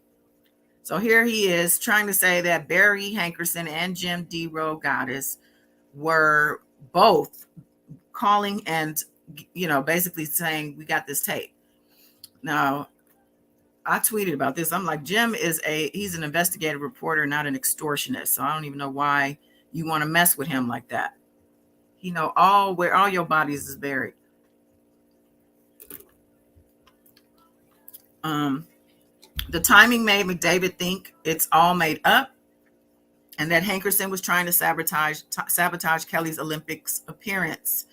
So here he is trying to say that Barry Hankerson and Jim Derrel Goddess were both calling and, basically saying, we got this tape. Now, I tweeted about this. I'm like, Jim he's an investigative reporter, not an extortionist. So I don't even know why you want to mess with him like that. He know where all your bodies is buried. The timing made Mcdavid think it's all made up and that Hankerson was trying to sabotage Kelly's Olympics appearance.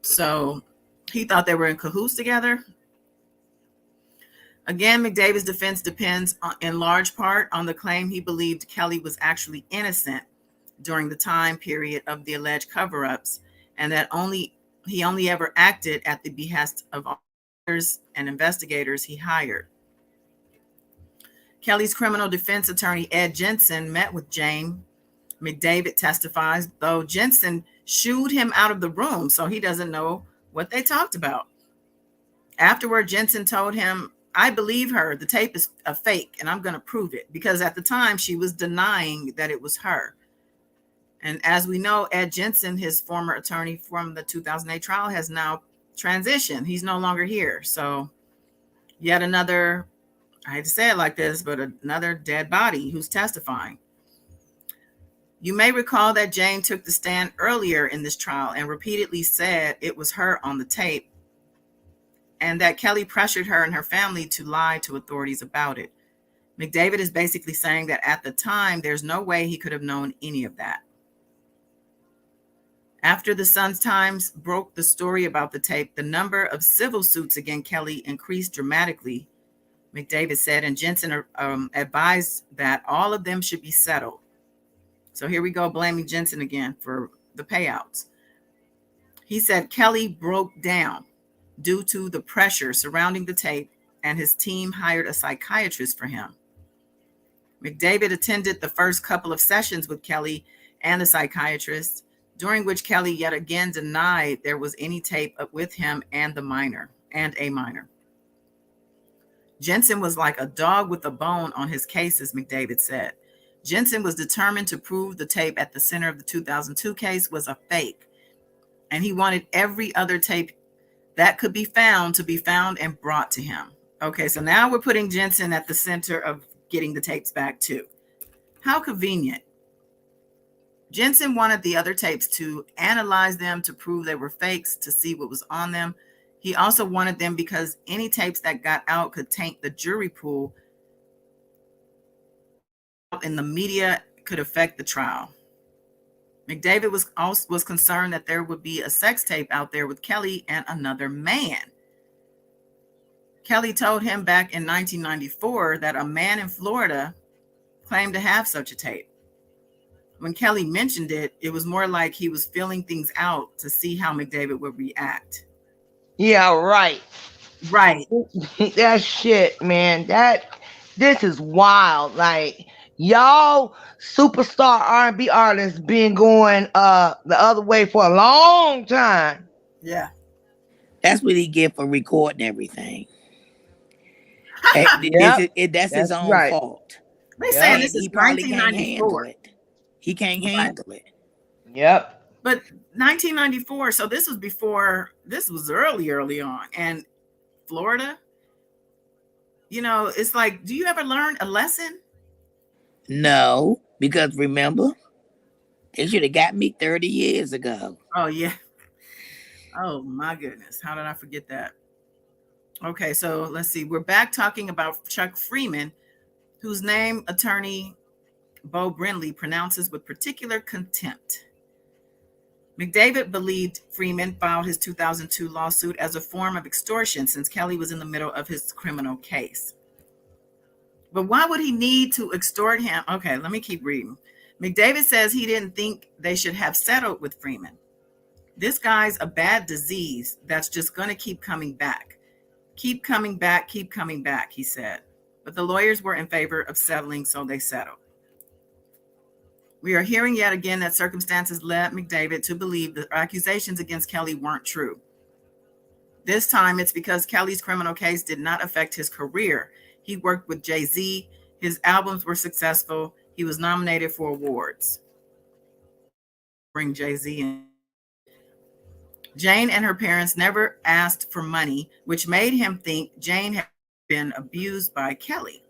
So he thought they were in cahoots together. Again, Mcdavid's defense depends in large part on the claim he believed Kelly was actually innocent during the time period of the alleged cover-ups, and that he only ever acted at the behest of officers and investigators he hired. Kelly's criminal defense attorney, Ed Jensen, met with James. Mcdavid testifies, though Jensen shooed him out of the room, so he doesn't know what they talked about. Afterward, Jensen told him, I believe her. The tape is a fake, and I'm going to prove it, because at the time she was denying that it was her. And as we know, Ed Jensen, his former attorney from the 2008 trial, has now transitioned. He's no longer here. So yet another, I hate to say it like this, but another dead body who's testifying. You may recall that Jane took the stand earlier in this trial and repeatedly said it was her on the tape, and that Kelly pressured her and her family to lie to authorities about it. Mcdavid is basically saying that at the time, there's no way he could have known any of that. After the Sun-Times broke the story about the tape, the number of civil suits against Kelly increased dramatically, Mcdavid said, and Jensen advised that all of them should be settled. So here we go, blaming Jensen again for the payouts. He said Kelly broke down due to the pressure surrounding the tape, and his team hired a psychiatrist for him. Mcdavid attended the first couple of sessions with Kelly and the psychiatrist, during which Kelly yet again denied there was any tape with him and a minor. Jensen was like a dog with a bone on his cases, Mcdavid said. Jensen was determined to prove the tape at the center of the 2002 case was a fake, and he wanted every other tape that could be found to be found and brought to him. Okay, so now we're putting Jensen at the center of getting the tapes back too. How convenient. Jensen wanted the other tapes to analyze them to prove they were fakes, to see what was on them. He also wanted them because any tapes that got out could taint the jury pool, and the media could affect the trial. Mcdavid was concerned that there would be a sex tape out there with Kelly and another man. Kelly told him back in 1994 that a man in Florida claimed to have such a tape. When Kelly mentioned it, it was more like he was feeling things out to see how Mcdavid would react. Yeah, right. Right. That shit, man. This is wild. Like, y'all superstar R&B artists been going the other way for a long time. Yeah. That's what he get for recording everything. That's his own fault. They saying this is 1994. He can't handle it. Yep. But 1994, so this was early on. And Florida, it's like, do you ever learn a lesson? No, because remember, they should have got me 30 years ago. Oh, yeah. Oh, my goodness. How did I forget that? Okay, so let's see. We're back talking about Chuck Freeman, whose name attorney Bo Brindley pronounces with particular contempt. Mcdavid believed Freeman filed his 2002 lawsuit as a form of extortion since Kelly was in the middle of his criminal case. But why would he need to extort him? Okay, let me keep reading. Mcdavid says he didn't think they should have settled with Freeman. This guy's a bad disease that's just going to keep coming back. Keep coming back, he said. But the lawyers were in favor of settling, so they settled. We are hearing yet again that circumstances led Mcdavid to believe the accusations against Kelly weren't true. This time it's because Kelly's criminal case did not affect his career. He worked with Jay-Z His albums were successful. He was nominated for awards. Bring Jay-Z in. Jane and her parents never asked for money, which made him think Jane had been abused by Kelly.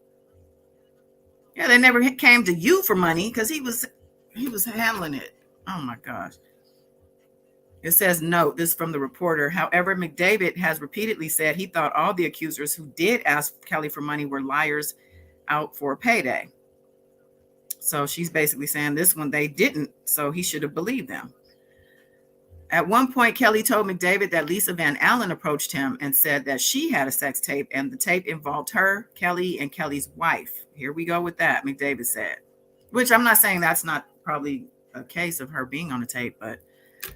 Yeah, they never came to you for money because he was handling it. Oh my gosh. It says, note, this is from the reporter. However, Mcdavid has repeatedly said he thought all the accusers who did ask Kelly for money were liars out for a payday. So she's basically saying this one they didn't, so he should have believed them. At one point, Kelly told Mcdavid that Lisa Van Allen approached him and said that she had a sex tape, and the tape involved her, Kelly, and Kelly's wife. Here we go with that, Mcdavid said. Which I'm not saying that's not probably a case of her being on the tape, but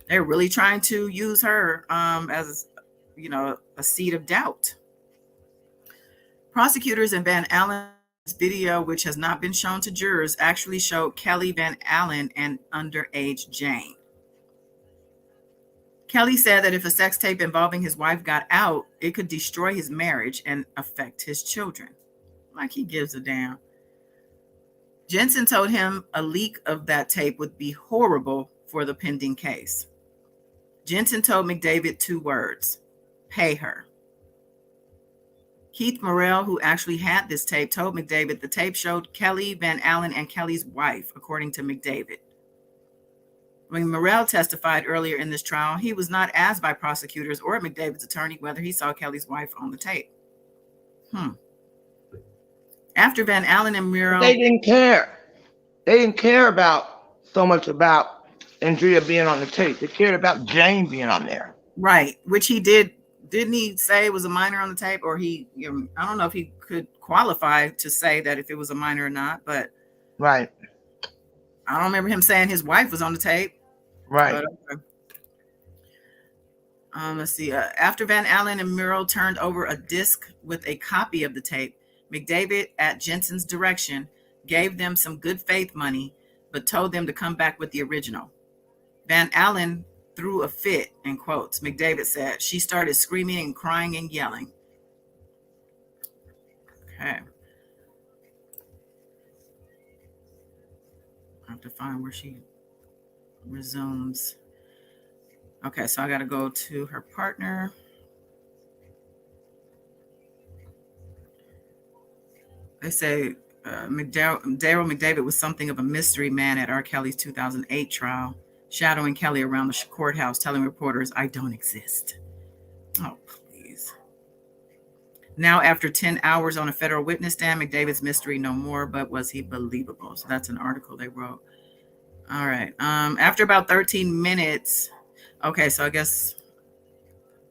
they're really trying to use her as, a seed of doubt. Prosecutors in Van Allen's video, which has not been shown to jurors, actually showed Kelly Van Allen and underage Jane. Kelly said that if a sex tape involving his wife got out, it could destroy his marriage and affect his children. Like he gives a damn. Jensen told him a leak of that tape would be horrible for the pending case. Jensen told Mcdavid 2 words: pay her. Keith Morrell, who actually had this tape, told Mcdavid the tape showed Kelly Van Allen and Kelly's wife, according to Mcdavid. When Morrell testified earlier in this trial, he was not asked by prosecutors or Mcdavid's attorney whether he saw Kelly's wife on the tape. After Van Allen and Morrell... They didn't care. They didn't care so much about Andrea being on the tape. They cared about Jane being on there. Right, which he did. Didn't he say it was a minor on the tape? Or I don't know if he could qualify to say that if it was a minor or not, but... Right. I don't remember him saying his wife was on the tape. Right. But, let's see. After Van Allen and Morrell turned over a disc with a copy of the tape, Mcdavid, at Jensen's direction, gave them some good faith money, but told them to come back with the original. Van Allen threw a fit, in quotes. Mcdavid said she started screaming and crying and yelling. Okay. I have to find where she resumes. Okay, so I got to go to her partner. They say Derrel Mcdavid was something of a mystery man at R. Kelly's 2008 trial, shadowing Kelly around the courthouse, telling reporters, "I don't exist." Oh, please. Now, after 10 hours on a federal witness stand, Mcdavid's mystery no more, but was he believable? So that's an article they wrote. All right. After about 13 minutes, okay, so I guess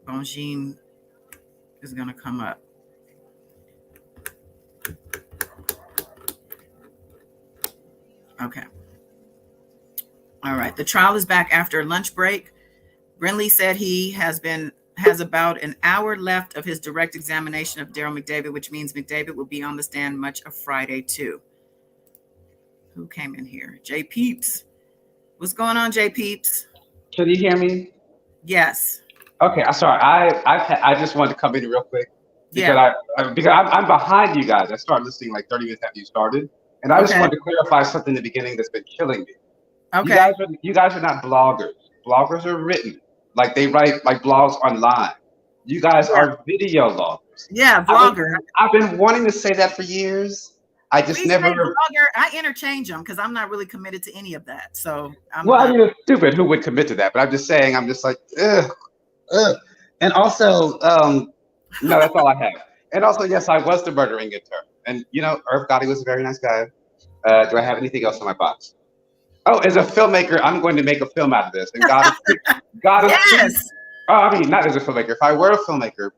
Bongine is going to come up. Okay. All right. The trial is back after a lunch break. Brinley said he has about an hour left of his direct examination of Derrel Mcdavid, which means Mcdavid will be on the stand much of Friday too. Who came in here? Jay Peeps. What's going on, Jay Peeps? Can you hear me? Yes. Okay, I'm sorry. I just wanted to come in real quick because I'm behind you guys. I started listening like 30 minutes after you started, and I just wanted to clarify something in the beginning that's been killing me. Okay. You guys are not bloggers. Bloggers are written, like they write like blogs online. You guys are video bloggers. Yeah, vlogger. I've been wanting to say that for years. I just never. Vlogger, I interchange them because I'm not really committed to any of that. So I mean, it's stupid. Who would commit to that? But I'm just saying. I'm just like, ugh. And also, no, that's all I have. And also, yes, I was the murdering intern. And Irv Gotti was a very nice guy. Do I have anything else in my box? Oh, as a filmmaker, I'm going to make a film out of this. And God yes. I mean, not as a filmmaker. If I were a filmmaker,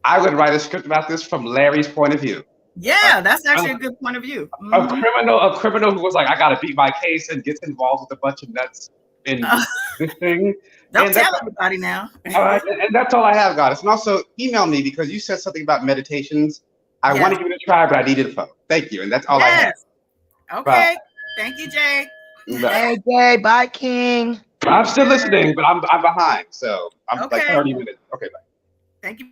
I would write a script about this from Larry's point of view. Yeah, that's actually a good point of view. Mm-hmm. A criminal who was like, I got to beat my case and gets involved with a bunch of nuts in this thing. Don't tell everybody now. All right, and that's all I have, Goddess. And also, email me because you said something about meditations. I want to give it a try, but I need info. Thank you, and that's all I have. Okay, bye. Thank you, Jay. Bye. Hey, Jay, bye, King. I'm still listening, but I'm behind, so I'm like 30 minutes. Okay, bye. Thank you.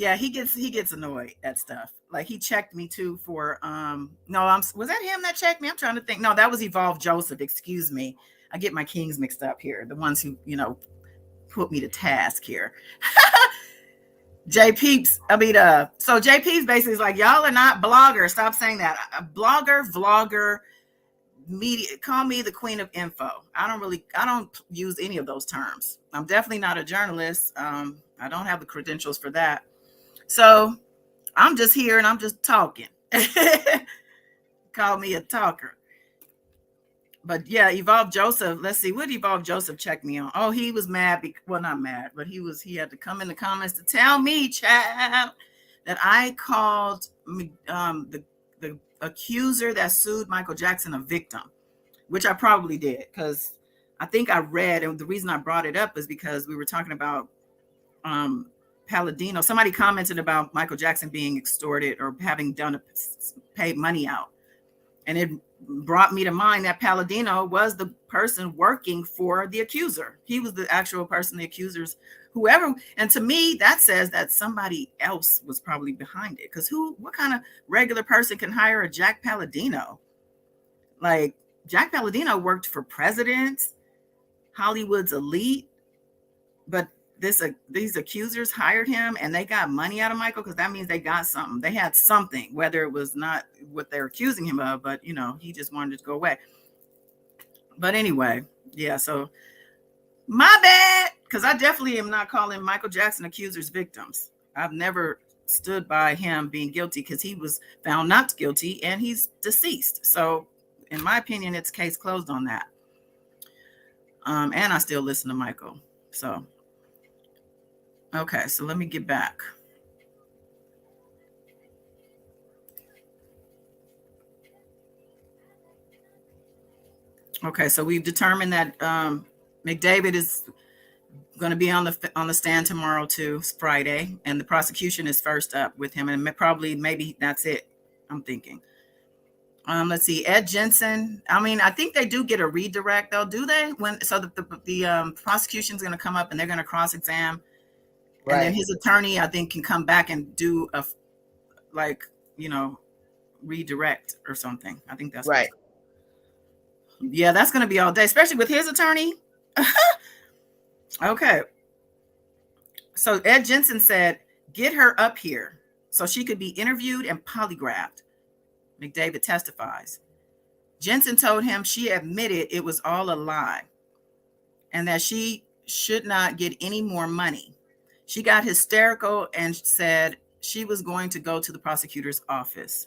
Yeah, he gets annoyed at stuff. Like he checked me too for no, was that him that checked me? I'm trying to think. No, that was Evolve Joseph. Excuse me. I get my kings mixed up here. The ones who, put me to task here. J Peeps, so J Peeps basically is like, y'all are not bloggers. Stop saying that. A blogger, vlogger, media, call me the queen of info. I don't use any of those terms. I'm definitely not a journalist. I don't have the credentials for that. So I'm just here and I'm just talking. Call me a talker. But yeah, Evolve Joseph, let's see, what Evolve Joseph checked me on? Oh, he was mad. Well, not mad, but he had to come in the comments to tell me, child, that I called the accuser that sued Michael Jackson a victim, which I probably did, because I think I read, and the reason I brought it up is because we were talking about Palladino. Somebody commented about Michael Jackson being extorted or having paid money out. And it brought me to mind that Palladino was the person working for the accuser. He was the actual person, the accusers, whoever. And to me, that says that somebody else was probably behind it. Because what kind of regular person can hire a Jack Palladino? Like, Jack Palladino worked for presidents, Hollywood's elite, but these accusers hired him and they got money out of Michael, because that means they got something. They had something, whether it was not what they're accusing him of, but he just wanted to go away. But anyway, yeah, so my bad, because I definitely am not calling Michael Jackson accusers victims. I've never stood by him being guilty, because he was found not guilty and he's deceased. So in my opinion, it's case closed on that. And I still listen to Michael. So okay, so let me get back. Okay, so we've determined that Mcdavid is going to be on the stand tomorrow too, Friday, and the prosecution is first up with him, and maybe that's it. I'm thinking. Let's see, Ed Jensen. I think they do get a redirect though, do they? The prosecution's going to come up and they're going to cross-examine. Right. And then his attorney, I think, can come back and do redirect or something. I think that's right. Yeah, that's going to be all day, especially with his attorney. Okay. So Ed Jensen said, get her up here so she could be interviewed and polygraphed. Mcdavid testifies. Jensen told him she admitted it was all a lie and that she should not get any more money. She got hysterical and said she was going to go to the prosecutor's office.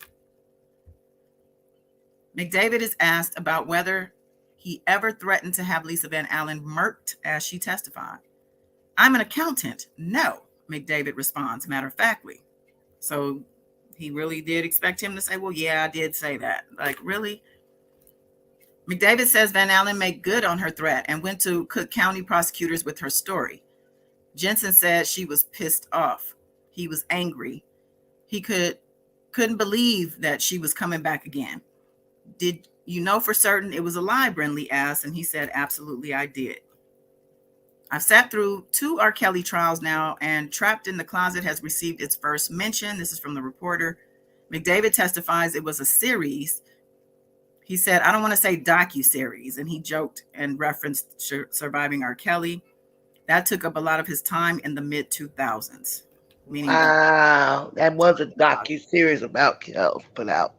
Mcdavid is asked about whether he ever threatened to have Lisa Van Allen murked, as she testified. I'm an accountant. No, Mcdavid responds matter-of-factly. So he really did expect him to say, well, yeah, I did say that. Like, really? Mcdavid says Van Allen made good on her threat and went to Cook County prosecutors with her story. Jensen said she was pissed off. He was angry. He couldn't believe that she was coming back again. Did you know for certain it was a lie? Brindley asked, and he said, absolutely, I did. I've sat through 2 R. Kelly trials now, and Trapped in the Closet has received its first mention. This is from the Reporter. Mcdavid testifies it was a series. He said, I don't want to say docu-series, and he joked and referenced Surviving R. Kelly. That took up a lot of his time in the mid-2000s. Wow, that was a docu-series about Kelly put out.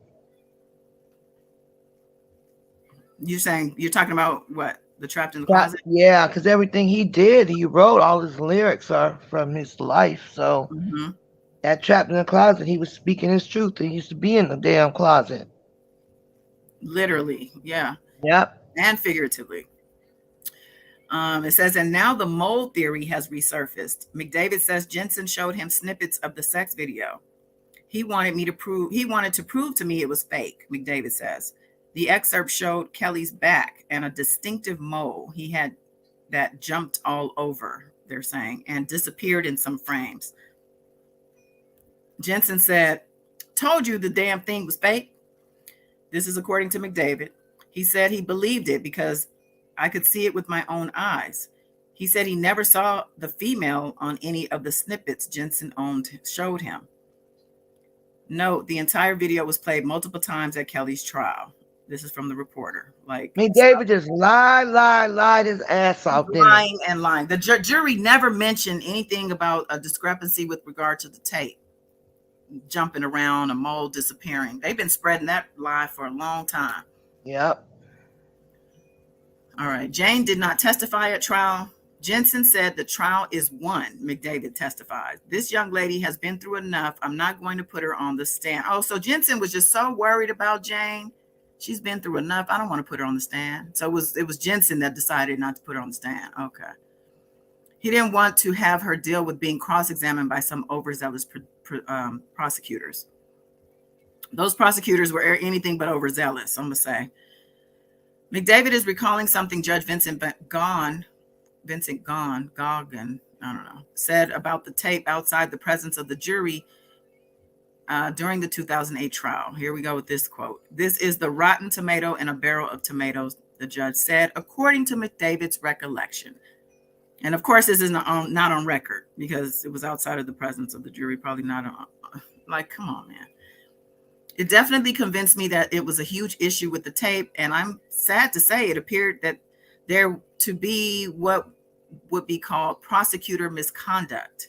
You're talking about what? The Trapped in the Closet? Yeah, because everything he did, he wrote, all his lyrics are from his life. So that Trapped in the Closet, he was speaking his truth. He used to be in the damn closet. Literally, yeah. Yep. And figuratively. It says, and now the mole theory has resurfaced. Mcdavid says Jensen showed him snippets of the sex video. He wanted to prove to me it was fake, Mcdavid says. The excerpt showed Kelly's back and a distinctive mole he had that jumped all over, they're saying, and disappeared in some frames. Jensen said, told you the damn thing was fake. This is according to Mcdavid. He said he believed it because I could see it with my own eyes. He said he never saw the female on any of the snippets Jensen showed him. Note, the entire video was played multiple times at Kelly's trial. This is from the reporter. Like, David just lied his ass off. Lying and lying. The jury never mentioned anything about a discrepancy with regard to the tape. Jumping around, a mole disappearing. They've been spreading that lie for a long time. Yep. All right. Jane did not testify at trial. Jensen said the trial is won, Mcdavid testified. This young lady has been through enough. I'm not going to put her on the stand. Oh, so Jensen was just so worried about Jane. She's been through enough. I don't want to put her on the stand. So it was Jensen that decided not to put her on the stand. Okay. He didn't want to have her deal with being cross-examined by some overzealous prosecutors. Those prosecutors were anything but overzealous, I'm going to say. Mcdavid is recalling something Judge Vincent Goggin, I don't know, said about the tape outside the presence of the jury during the 2008 trial. Here we go with this quote. This is the rotten tomato in a barrel of tomatoes, the judge said, according to McDavid's recollection. And of course, this is not on record because it was outside of the presence of the jury, probably not on, like, come on, man. It definitely convinced me that it was a huge issue with the tape. And I'm sad to say it appeared that there to be what would be called prosecutor misconduct.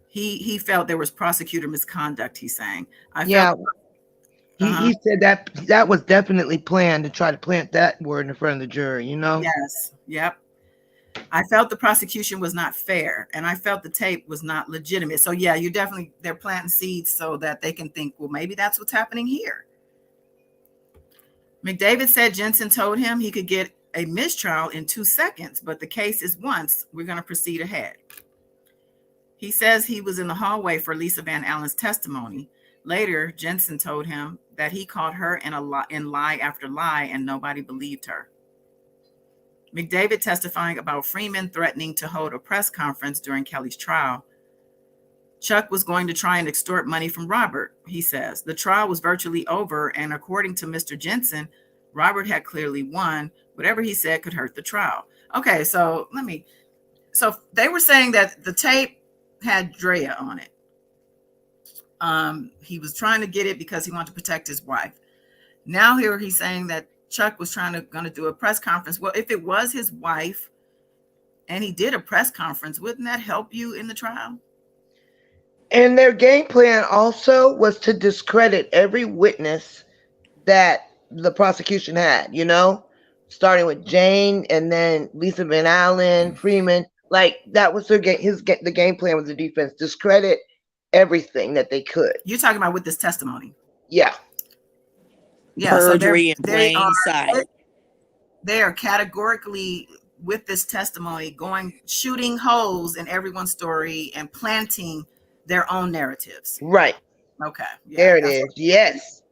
He felt there was prosecutor misconduct, he's saying. He said that was definitely planned to try to plant that word in front of the jury, you know? Yes. Yep. I felt the prosecution was not fair, and I felt the tape was not legitimate. So yeah, they're planting seeds so that they can think, well, maybe that's what's happening here. Mcdavid said Jensen told him he could get a mistrial in 2 seconds, but the case is once. We're going to proceed ahead. He says he was in the hallway for Lisa Van Allen's testimony. Later, Jensen told him that he called her in lie after lie, and nobody believed her. Mcdavid testifying about Freeman threatening to hold a press conference during Kelly's trial. Chuck was going to try and extort money from Robert, he says. The trial was virtually over, and according to Mr. Jensen, Robert had clearly won. Whatever he said could hurt the trial. Okay, so they were saying that the tape had Drea on it. He was trying to get it because he wanted to protect his wife. Now here he's saying that Chuck was going to do a press conference. Well, if it was his wife and he did a press conference, wouldn't that help you in the trial? And their game plan also was to discredit every witness that the prosecution had, you know, starting with Jane and then Lisa Van Allen, Freeman. Like, that was the game plan was the defense, discredit everything that they could. You're talking about with this testimony? Yeah. Yeah, perjury and plain sight. They are categorically with this testimony shooting holes in everyone's story and planting their own narratives. Right. Okay. Yeah, there it is. Yes.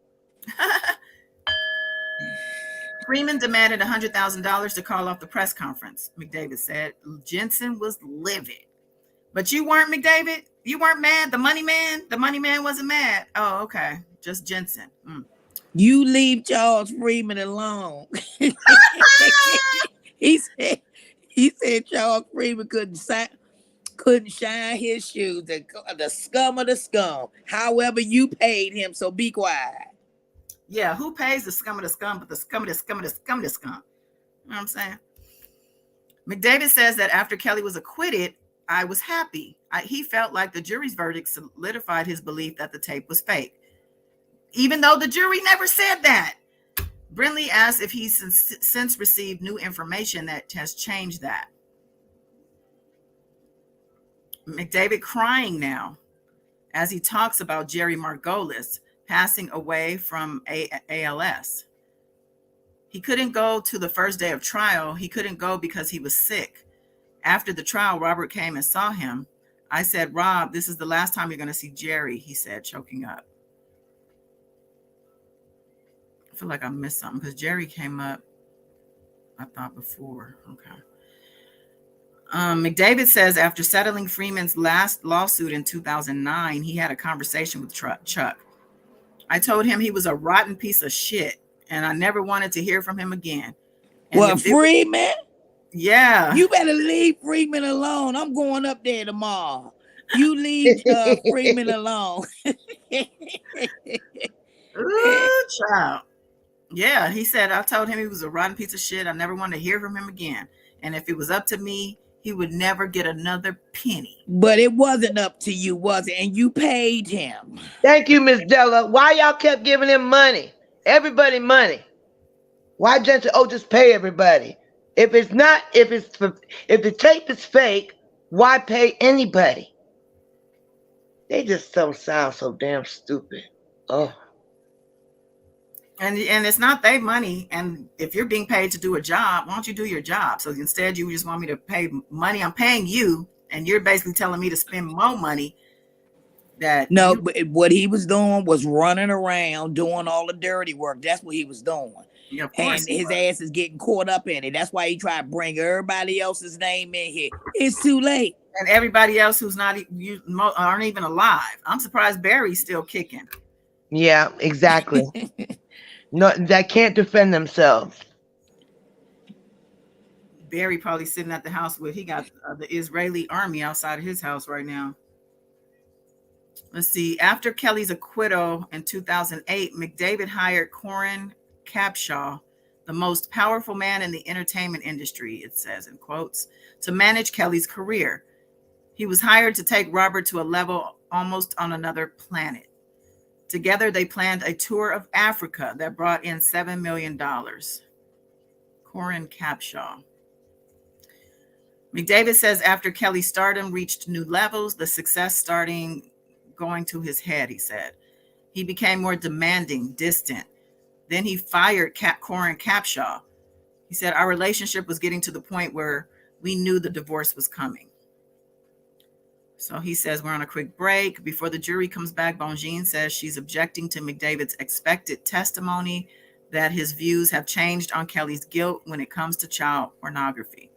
Freeman demanded $100,000 to call off the press conference, Mcdavid said. Jensen was livid. But you weren't, Mcdavid? You weren't mad? The money man wasn't mad. Oh, okay. Just Jensen. You leave Charles Freeman alone. He said Charles Freeman couldn't shine his shoes. The scum of the scum. However, you paid him, so be quiet. Yeah, who pays the scum of the scum, but the scum of the scum of the scum of the scum? You know what I'm saying? Mcdavid says that after Kelly was acquitted, I was happy. He felt like the jury's verdict solidified his belief that the tape was fake, even though the jury never said that. Brindley asked if he's since received new information that has changed that. Mcdavid crying now as he talks about Jerry Margolis passing away from ALS. He couldn't go to the first day of trial. He couldn't go because he was sick. After the trial, Robert came and saw him. I said, Rob, this is the last time you're going to see Jerry, he said, choking up. I feel like I missed something because Jerry came up, I thought, before. Okay. Mcdavid says after settling Freeman's last lawsuit in 2009, he had a conversation with Chuck. I told him he was a rotten piece of shit, and I never wanted to hear from him again. And Freeman? Yeah. You better leave Freeman alone. I'm going up there tomorrow. You leave Freeman alone. Ooh, child. Yeah, he said, I told him he was a rotten piece of shit. I never wanted to hear from him again. And if it was up to me, he would never get another penny. But it wasn't up to you, was it? And you paid him. Thank you, Miss Della. Why y'all kept giving him money? Everybody money. Why just just pay everybody? If the tape is fake, why pay anybody? They just don't sound so damn stupid. Oh. And it's not their money. And if you're being paid to do a job, why don't you do your job? So instead, you just want me to pay money. I'm paying you, and you're basically telling me to spend more money. But what he was doing was running around doing all the dirty work. That's what he was doing. Yeah, of course. And his ass is getting caught up in it. That's why he tried to bring everybody else's name in here. It's too late. And everybody else who's not aren't even alive. I'm surprised Barry's still kicking. Yeah, exactly. No, that can't defend themselves. Barry probably sitting at the house he got the Israeli army outside of his house right now. Let's see. After Kelly's acquittal in 2008, Mcdavid hired Corin Capshaw, the most powerful man in the entertainment industry, it says in quotes, to manage Kelly's career. He was hired to take Robert to a level almost on another planet. Together, they planned a tour of Africa that brought in $7 million. Corin Capshaw. Mcdavid says after Kelly's stardom reached new levels, the success starting going to his head, he said. He became more demanding, distant. Then he fired Corin Capshaw. He said, our relationship was getting to the point where we knew the divorce was coming. So he says, we're on a quick break. Before the jury comes back, Bongine says she's objecting to Mcdavid's expected testimony that his views have changed on Kelly's guilt when it comes to child pornography.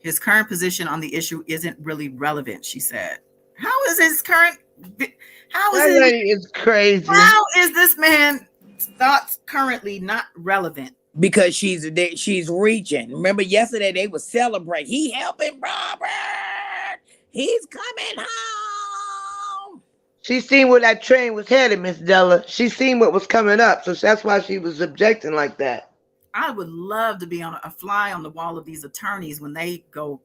His current position on the issue isn't really relevant, she said. How is his current... It's crazy. How is this man's thoughts currently not relevant? Because she's reaching. Remember yesterday they were celebrating. He helping Robert. He's coming home. She seen where that train was headed, Miss Della. She seen what was coming up, so that's why she was objecting like that. I would love to be on a fly on the wall of these attorneys when they go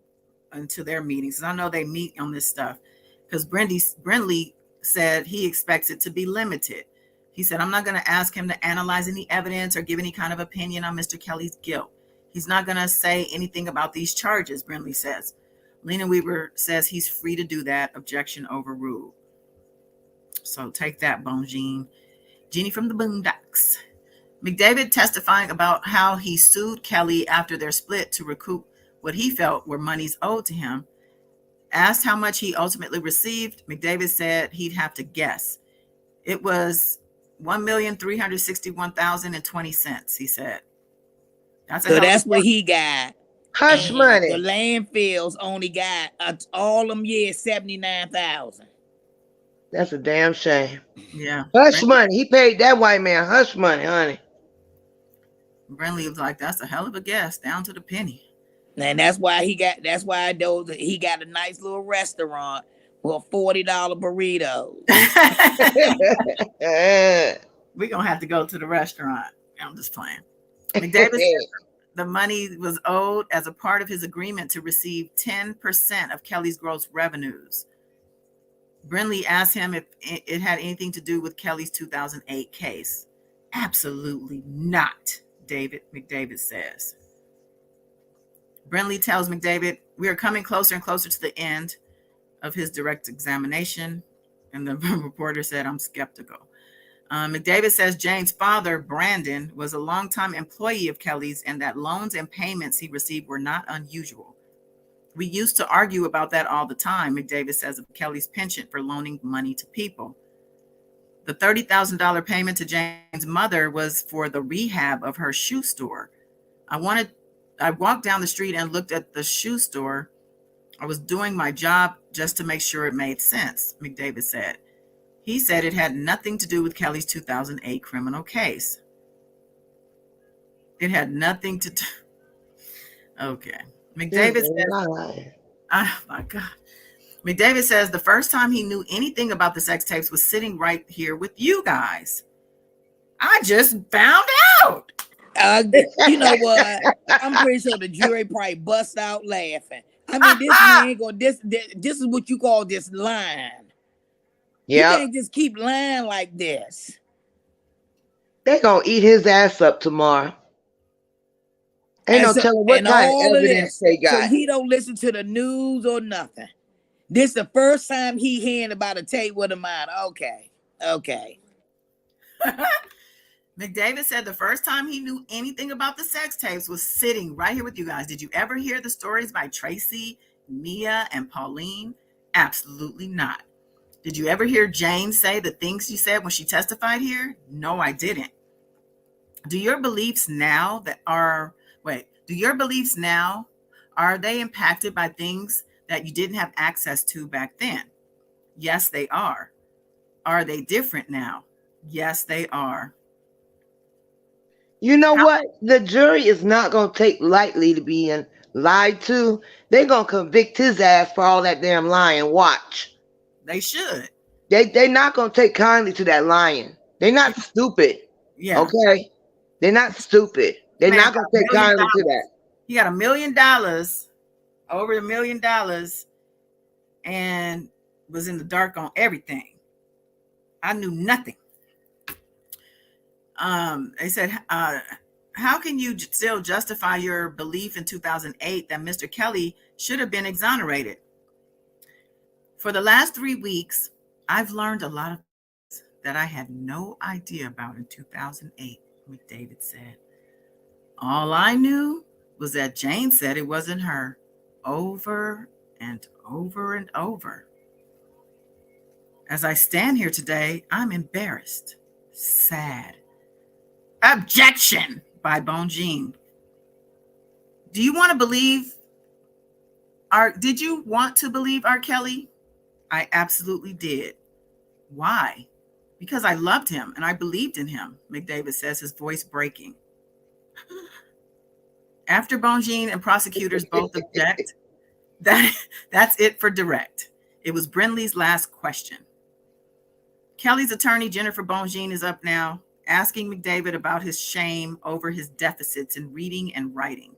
into their meetings. I know they meet on this stuff. Because Brindley said he expects it to be limited. He said, I'm not going to ask him to analyze any evidence or give any kind of opinion on Mr. Kelly's guilt. He's not going to say anything about these charges, Brindley says. Lena Weaver says he's free to do that. Objection overruled. So take that, Bongine. Jeannie from the Boondocks. Mcdavid testifying about how he sued Kelly after their split to recoup what he felt were monies owed to him. Asked how much he ultimately received, Mcdavid said he'd have to guess. It was $1,361,020, he said. That's what he got. Hush money. The landfills only got all them years 79,000. That's a damn shame. Yeah. Hush money. He paid that white man hush money, honey. Brindley was like, that's a hell of a guess, down to the penny. And that's why he got a nice little restaurant with $40 burritos. We're gonna have to go to the restaurant. I'm just playing. McDavid said the money was owed as a part of his agreement to receive 10% of Kelly's gross revenues. Brindley asked him if it had anything to do with Kelly's 2008 case. Absolutely not, McDavid says. Brindley tells McDavid, we are coming closer and closer to the end of his direct examination. And the reporter said, I'm skeptical. McDavid says James' father, Brandon, was a longtime employee of Kelly's and that loans and payments he received were not unusual. We used to argue about that all the time, McDavid says of Kelly's penchant for loaning money to people. The $30,000 payment to James' mother was for the rehab of her shoe store. I walked down the street and looked at the shoe store. I was doing my job just to make sure it made sense, McDavid said. He said it had nothing to do with Kelly's 2008 criminal case. It had nothing to do. Okay. McDavid says, oh my God. McDavid says the first time he knew anything about the sex tapes was sitting right here with you guys. I just found out. You know what? I'm pretty sure the jury probably bust out laughing. I mean, this man go this is what you call this lying. You can't just keep lying like this. They gonna eat his ass up tomorrow. Ain't no telling what kind of evidence they got. So he don't listen to the news or nothing. This the first time he hearing about a tape with a mind. Okay. McDavid said the first time he knew anything about the sex tapes was sitting right here with you guys. Did you ever hear the stories by Tracy, Mia, and Pauline? Absolutely not. Did you ever hear Jane say the things she said when she testified here? No, I didn't. Do your beliefs now are they impacted by things that you didn't have access to back then? Yes, they are. Are they different now? Yes, they are. You know what? The jury is not going to take lightly to being lied to. They're going to convict his ass for all that damn lying. Watch. They should. They're not going to take kindly to that lying. They're not stupid. Yeah. Okay? They're not stupid. They're not going to take kindly to that. He got $1 million, over $1 million, and was in the dark on everything. I knew nothing. They said, how can you still justify your belief in 2008 that Mr. Kelly should have been exonerated? For the last 3 weeks, I've learned a lot of things that I had no idea about in 2008, McDavid said. All I knew was that Jane said it wasn't her over and over and over. As I stand here today, I'm embarrassed, sad. Objection by Bonjean. Did you want to believe R. Kelly? I absolutely did. Why? Because I loved him and I believed in him, McDavid says, his voice breaking. After Bonjean and prosecutors both object, that's it for direct. It was Brinley's last question. Kelly's attorney, Jennifer Bonjean, is up now, asking McDavid about his shame over his deficits in reading and writing.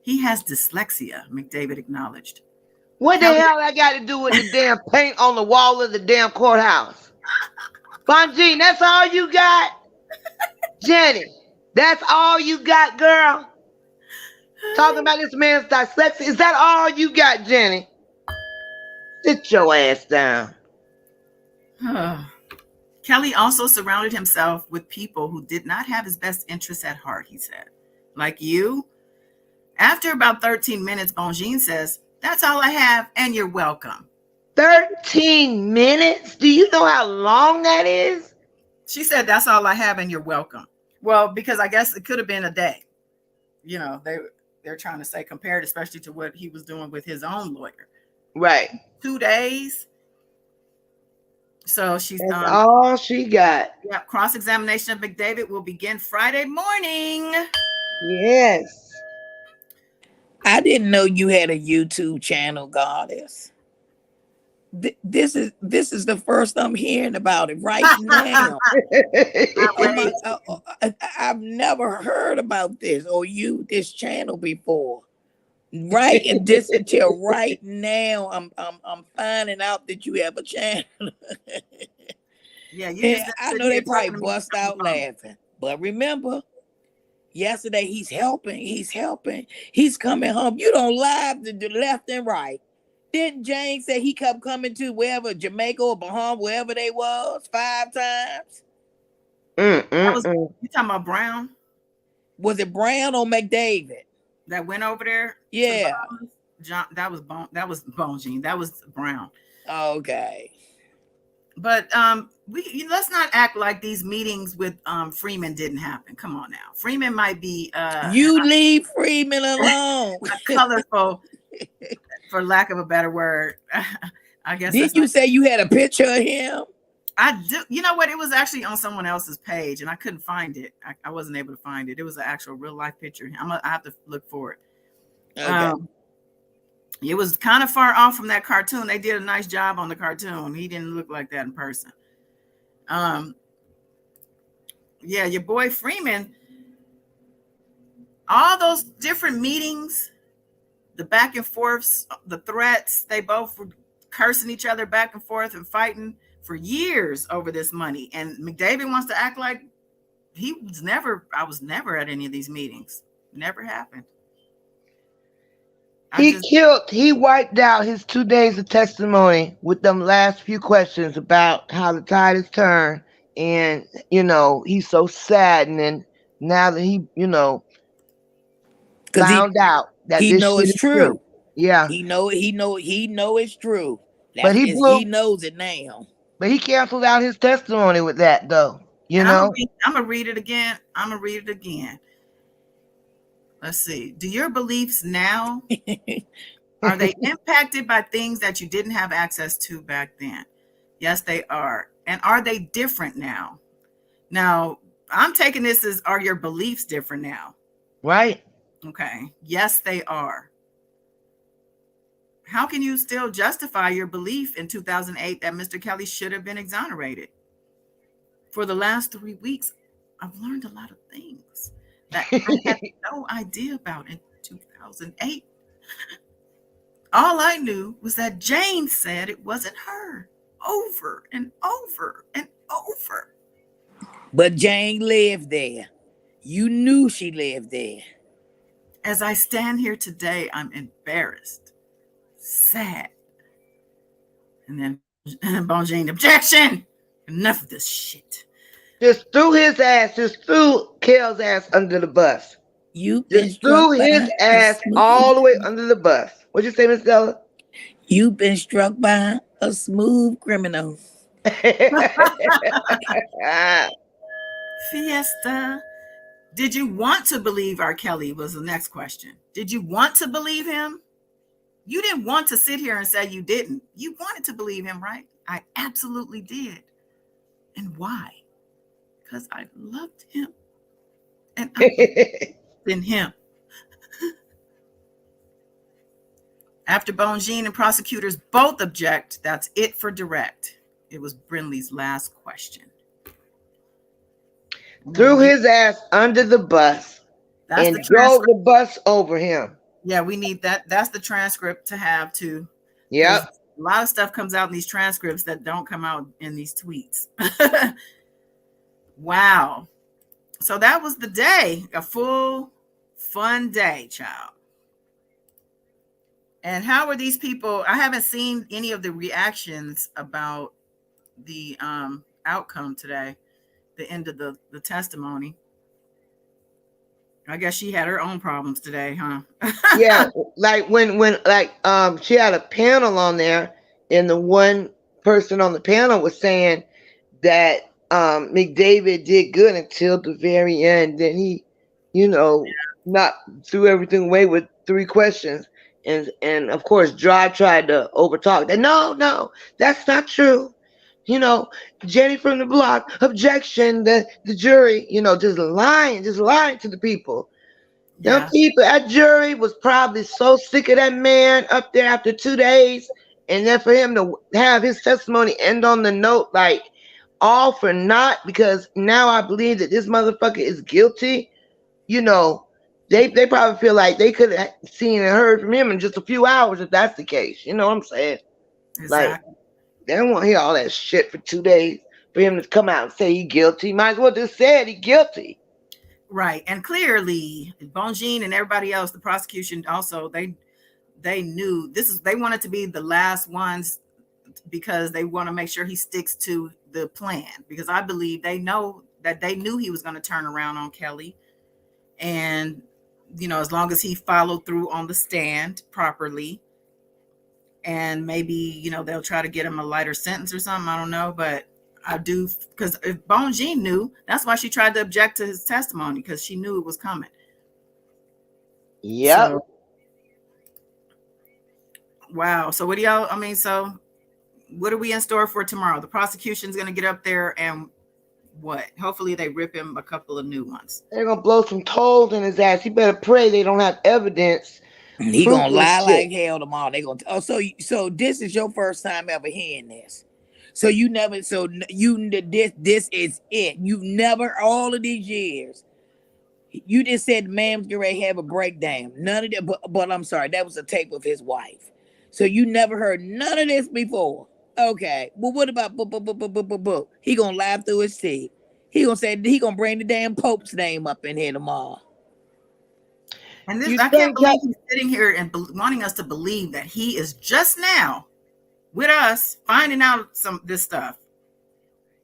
He has dyslexia, McDavid acknowledged. What the hell I got to do with the damn paint on the wall of the damn courthouse? Bonjean, that's all you got? Jenny, that's all you got, girl? Talking about this man's dyslexia. Is that all you got, Jenny? Sit your ass down. Kelly also surrounded himself with people who did not have his best interests at heart, he said. Like you? After about 13 minutes, Bonjean says, that's all I have, and you're welcome. 13 minutes? Do you know how long that is? She said, that's all I have, and you're welcome. Well, because I guess it could have been a day. You know, they're trying to say compared, especially to what he was doing with his own lawyer. Right. 2 days. So she's that's all she got. Yeah, cross-examination of McDavid will begin Friday morning. Yes. I didn't know you had a YouTube channel, Goddess. This is the first I'm hearing about it right now. I've never heard about this or this channel before. Right, and this until right now, I'm finding out that you have a channel. Yeah, I know they probably bust out laughing, but remember, yesterday he's helping. He's coming home. You don't live to the left and right. Didn't Jane say he kept coming to wherever, Jamaica or Bahamas, wherever they was 5 times? You talking about Brown? Was it Brown or McDavid that went over there? Yeah, John. That was Bonjean. That was Brown. Okay. But let's not act like these meetings with Freeman didn't happen. Come on now. Freeman might be you leave Freeman alone. Colorful, for lack of a better word. I guess. Did you say you had a picture of him? I do. You know what? It was actually on someone else's page and I couldn't find it. I wasn't able to find it. It was an actual real life picture. I have to look for it. Okay. It was kind of far off from that cartoon. They did a nice job on the cartoon. He didn't look like that in person. Yeah, your boy Freeman, all those different meetings, the back and forths, the threats, they both were cursing each other back and forth and fighting for years over this money. And McDavid wants to act like I was never at any of these meetings. Never happened. He wiped out his 2 days of testimony with them last few questions about how the tide has turned. And, he's so saddened now that he, found out that he this know shit it's is true. Yeah. He know it's true. But he knows it now. But he canceled out his testimony with that, though. I'm gonna read it again. Let's see. Do your beliefs now are they impacted by things that you didn't have access to back then? Yes, they are. And are they different now? Now, I'm taking this as, are your beliefs different now? Right. Okay. Yes, they are. How can you still justify your belief in 2008 that Mr. Kelly should have been exonerated? For the last 3 weeks, I've learned a lot of things that I had no idea about in 2008. All I knew was that Jane said it wasn't her over and over and over. But Jane lived there. You knew she lived there. As I stand here today, I'm embarrassed, sad. And then Bonjean, objection! Enough of this shit. Just threw Kel's ass under the bus. You just threw his ass all the way under the bus. What'd you say, Miss Della? You've been struck by a smooth criminal. Fiesta. Did you want to believe R. Kelly was the next question. Did you want to believe him? You didn't want to sit here and say you didn't. You wanted to believe him, right? I absolutely did. And why? Because I loved him. And I believed in him. After Bonjean and prosecutors both object, that's it for direct. It was Brinley's last question. Threw his ass under the bus and drove the bus over him. Yeah, we need that. That's the transcript to have too. Yep. A lot of stuff comes out in these transcripts that don't come out in these tweets. Wow. So that was the day, a full, fun day, child. And how were these people? I haven't seen any of the reactions about the outcome today, the end of the testimony. I guess she had her own problems today, huh? Yeah, like when she had a panel on there, and the one person on the panel was saying that McDavid did good until the very end. Then he, not threw everything away with 3 questions. And of course, Drive tried to overtalk that. No, that's not true. Jenny from the block, objection. The jury, just lying to the people. Yeah. Them people, that jury was probably so sick of that man up there after 2 days, and then for him to have his testimony end on the note like all for naught, because now I believe that this motherfucker is guilty. They probably feel like they could have seen and heard from him in just a few hours if that's the case. You know what I'm saying? Exactly. Like, they don't want to hear all that shit for 2 days for him to come out and say he's guilty. Might as well just say he's guilty. Right. And clearly, Bonjean and everybody else, the prosecution also, they knew they wanted to be the last ones because they want to make sure he sticks to the plan. Because I believe they know that they knew he was going to turn around on Kelly. And as long as he followed through on the stand properly, and maybe, they'll try to get him a lighter sentence or something. I don't know, but I do, because if Bonjean knew, that's why she tried to object to his testimony, because she knew it was coming. Yeah. So, wow. So what do y'all, so what are we in store for tomorrow? The prosecution's going to get up there and what? Hopefully they rip him a couple of new ones. They're going to blow some tolls in his ass. He better pray they don't have evidence He Proof gonna was lie shit. like hell tomorrow. They gonna so this is your first time ever hearing this. So you never this is it. You've never all of these years. You just said man's gonna have a breakdown. None of that, but I'm sorry, that was a tape of his wife. So you never heard none of this before. Okay. Well, what about he gonna laugh through his teeth. He gonna say he gonna bring the damn Pope's name up in here tomorrow. And this, You I can't think believe he's sitting here and wanting us to believe that he is just now with us finding out this stuff.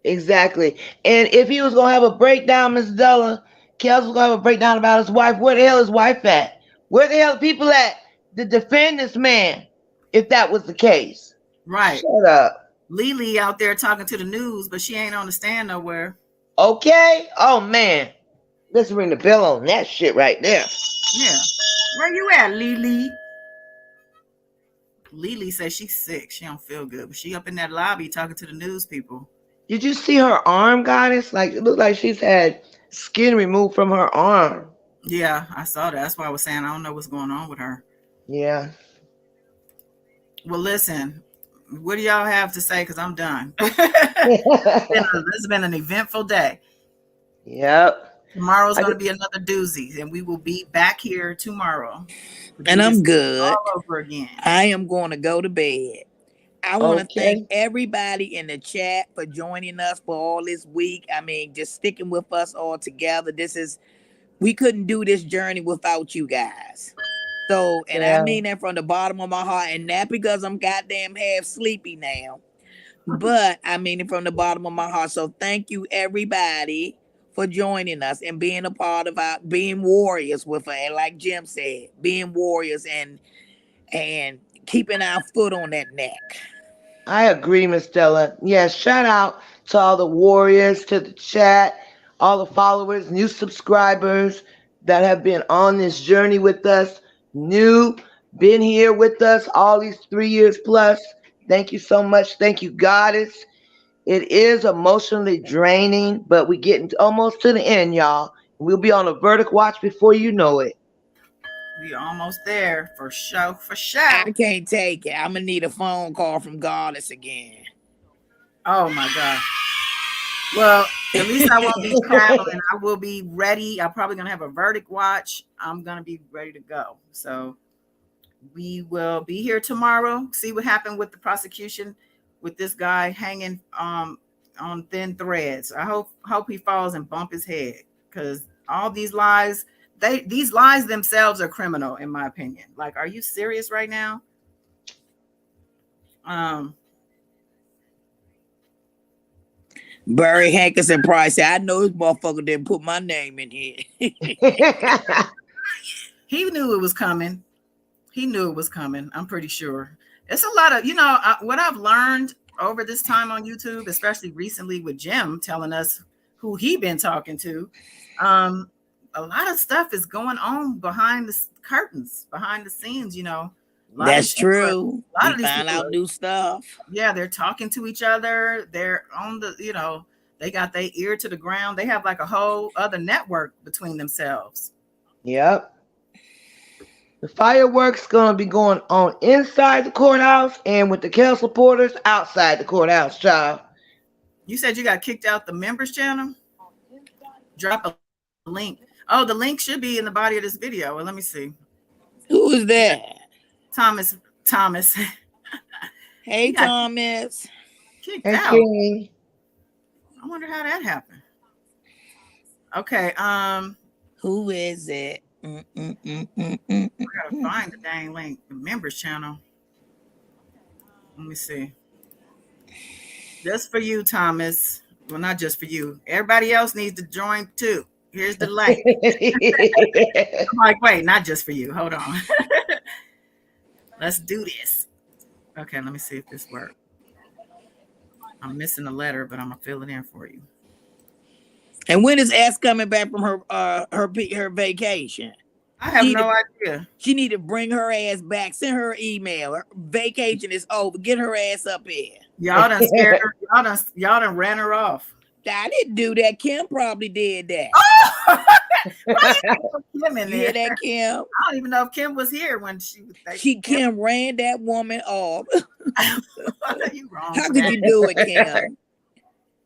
exactly? And if he was gonna have a breakdown, Miss Della, Kels was gonna have a breakdown about his wife. Where the hell is his wife at? Where the hell are people at to defend this man? If that was the case, Right? Shut up. Lily out there talking to the news, but she ain't on the stand nowhere. Okay. Oh man, let's ring the bell on that shit right there. Yeah. Where you at, Lily? Lily says she's sick. She don't feel good, but she up in that lobby talking to the news people. Did you see her arm, goddess? Like it looked like she's had skin removed from her arm. Yeah, I saw that. That's why I was saying I don't know what's going on with her. Yeah. Well, listen, what do y'all have to say? Because I'm done. This has been an eventful day. Yep. Tomorrow's going to be another doozy, and we will be back here tomorrow. And I'm good. All over again. I am going to go to bed. I want to thank everybody in the chat for joining us for all this week. I mean, just sticking with us all together. We couldn't do this journey without you guys. So, and I mean that from the bottom of my heart, and not because I'm goddamn half sleepy now, but I mean it from the bottom of my heart. So thank you everybody for joining us and being a part of being warriors with her. And like Jim said, being warriors and keeping our foot on that neck. I agree, Miss Stella. Yes, shout out to all the warriors, to the chat, all the followers, new subscribers that have been on this journey with us, been here with us all these 3 years plus. Thank you so much. Thank you, Goddess. It is emotionally draining, but we're getting almost to the end, y'all. We'll be on a verdict watch before you know it. We almost there for sure. I can't take it. I'm gonna need a phone call from Goddess again. Oh my God. Well, at least I won't be traveling. I will be ready. I'm probably gonna have a verdict watch. I'm gonna be ready to go. So we will be here tomorrow. See what happened with the prosecution with this guy hanging on thin threads. I hope he falls and bump his head, because all these lies. These lies themselves are criminal, in my opinion. Like, are you serious right now? Barry Hankerson Price said, I know this motherfucker didn't put my name in here. He knew it was coming. I'm pretty sure. It's a lot of, what I've learned over this time on YouTube, especially recently with Jim telling us who he been talking to. A lot of stuff is going on behind the curtains, behind the scenes, That's true. A lot of these find out new stuff. Yeah, they're talking to each other. They're on the, they got their ear to the ground. They have like a whole other network between themselves. Yep. The fireworks gonna be going on inside the courthouse and with the Kel supporters outside the courthouse, child. You said you got kicked out the members channel? Drop a link. Oh, the link should be in the body of this video. Well, let me see. Who is that? Thomas. Hey, Thomas. Kicked out. King. I wonder how that happened. Okay. Who is it? I gotta find the dang link. The members channel. Let me see. Just for you, Thomas. Well, not just for you. Everybody else needs to join too. Here's the link. I'm like, wait, not just for you. Hold on. Let's do this. Okay, let me see if this works. I'm missing a letter, but I'm gonna fill it in for you. And when is S coming back from her vacation? I have no idea. She need to bring her ass back. Send her an email. Her vacation is over. Get her ass up here. Y'all done scared her. Y'all done ran her off. I didn't do that. Kim probably did that. Oh! Why you put Kim in You hear there? that, Kim? I don't even know if Kim was here when she was like, Kim ran that woman off. You wrong How for could that. you do it, Kim?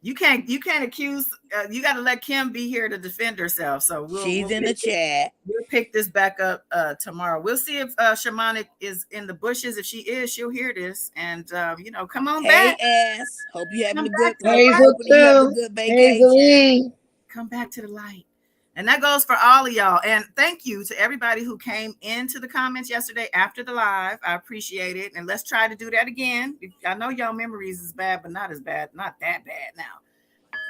You can't accuse. You got to let Kim be here to defend herself. So She's in the chat. We'll pick this back up tomorrow. We'll see if Shamanic is in the bushes. If she is, she'll hear this and come on back. Hey, ass. Hope you having a good Hazel vacation. Come back to the light. And that goes for all of y'all. And thank you to everybody who came into the comments yesterday after the live. I appreciate it. And let's try to do that again. I know y'all memories is bad, but not as bad. Not that bad now.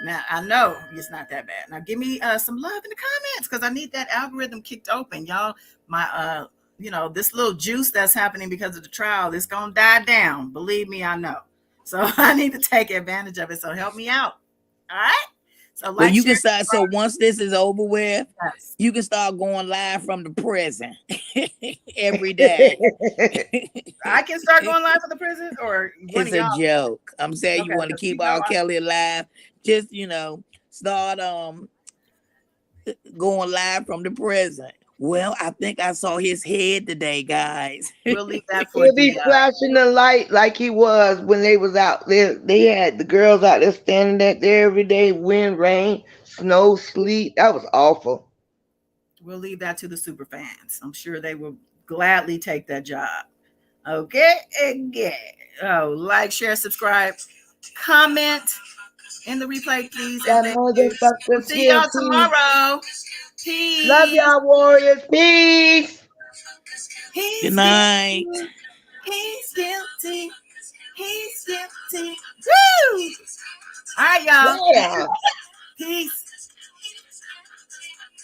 Now, I know it's not that bad. Now, give me some love in the comments because I need that algorithm kicked open. Y'all, my, this little juice that's happening because of the trial, it's going to die down. Believe me, I know. So I need to take advantage of it. So help me out. All right? So you can start. So once this is over with, you can start going live from the prison every day. I can start going live from the prison, or it's a joke. I'm saying you want to keep R. Kelly alive. Just start going live from the prison. Well, I think I saw his head today, guys. We'll leave that for He'll be flashing the light like he was when they was out there. They had the girls out there standing there every day, wind, rain, snow, sleet. That was awful. We'll leave that to the super fans. I'm sure they will gladly take that job. Okay, again. Oh, like, share, subscribe, comment in the replay, please. And we'll see y'all tomorrow. Peace. Love y'all, warriors. Peace. Good night. He's guilty. He's guilty. Woo! All right, y'all. Yeah.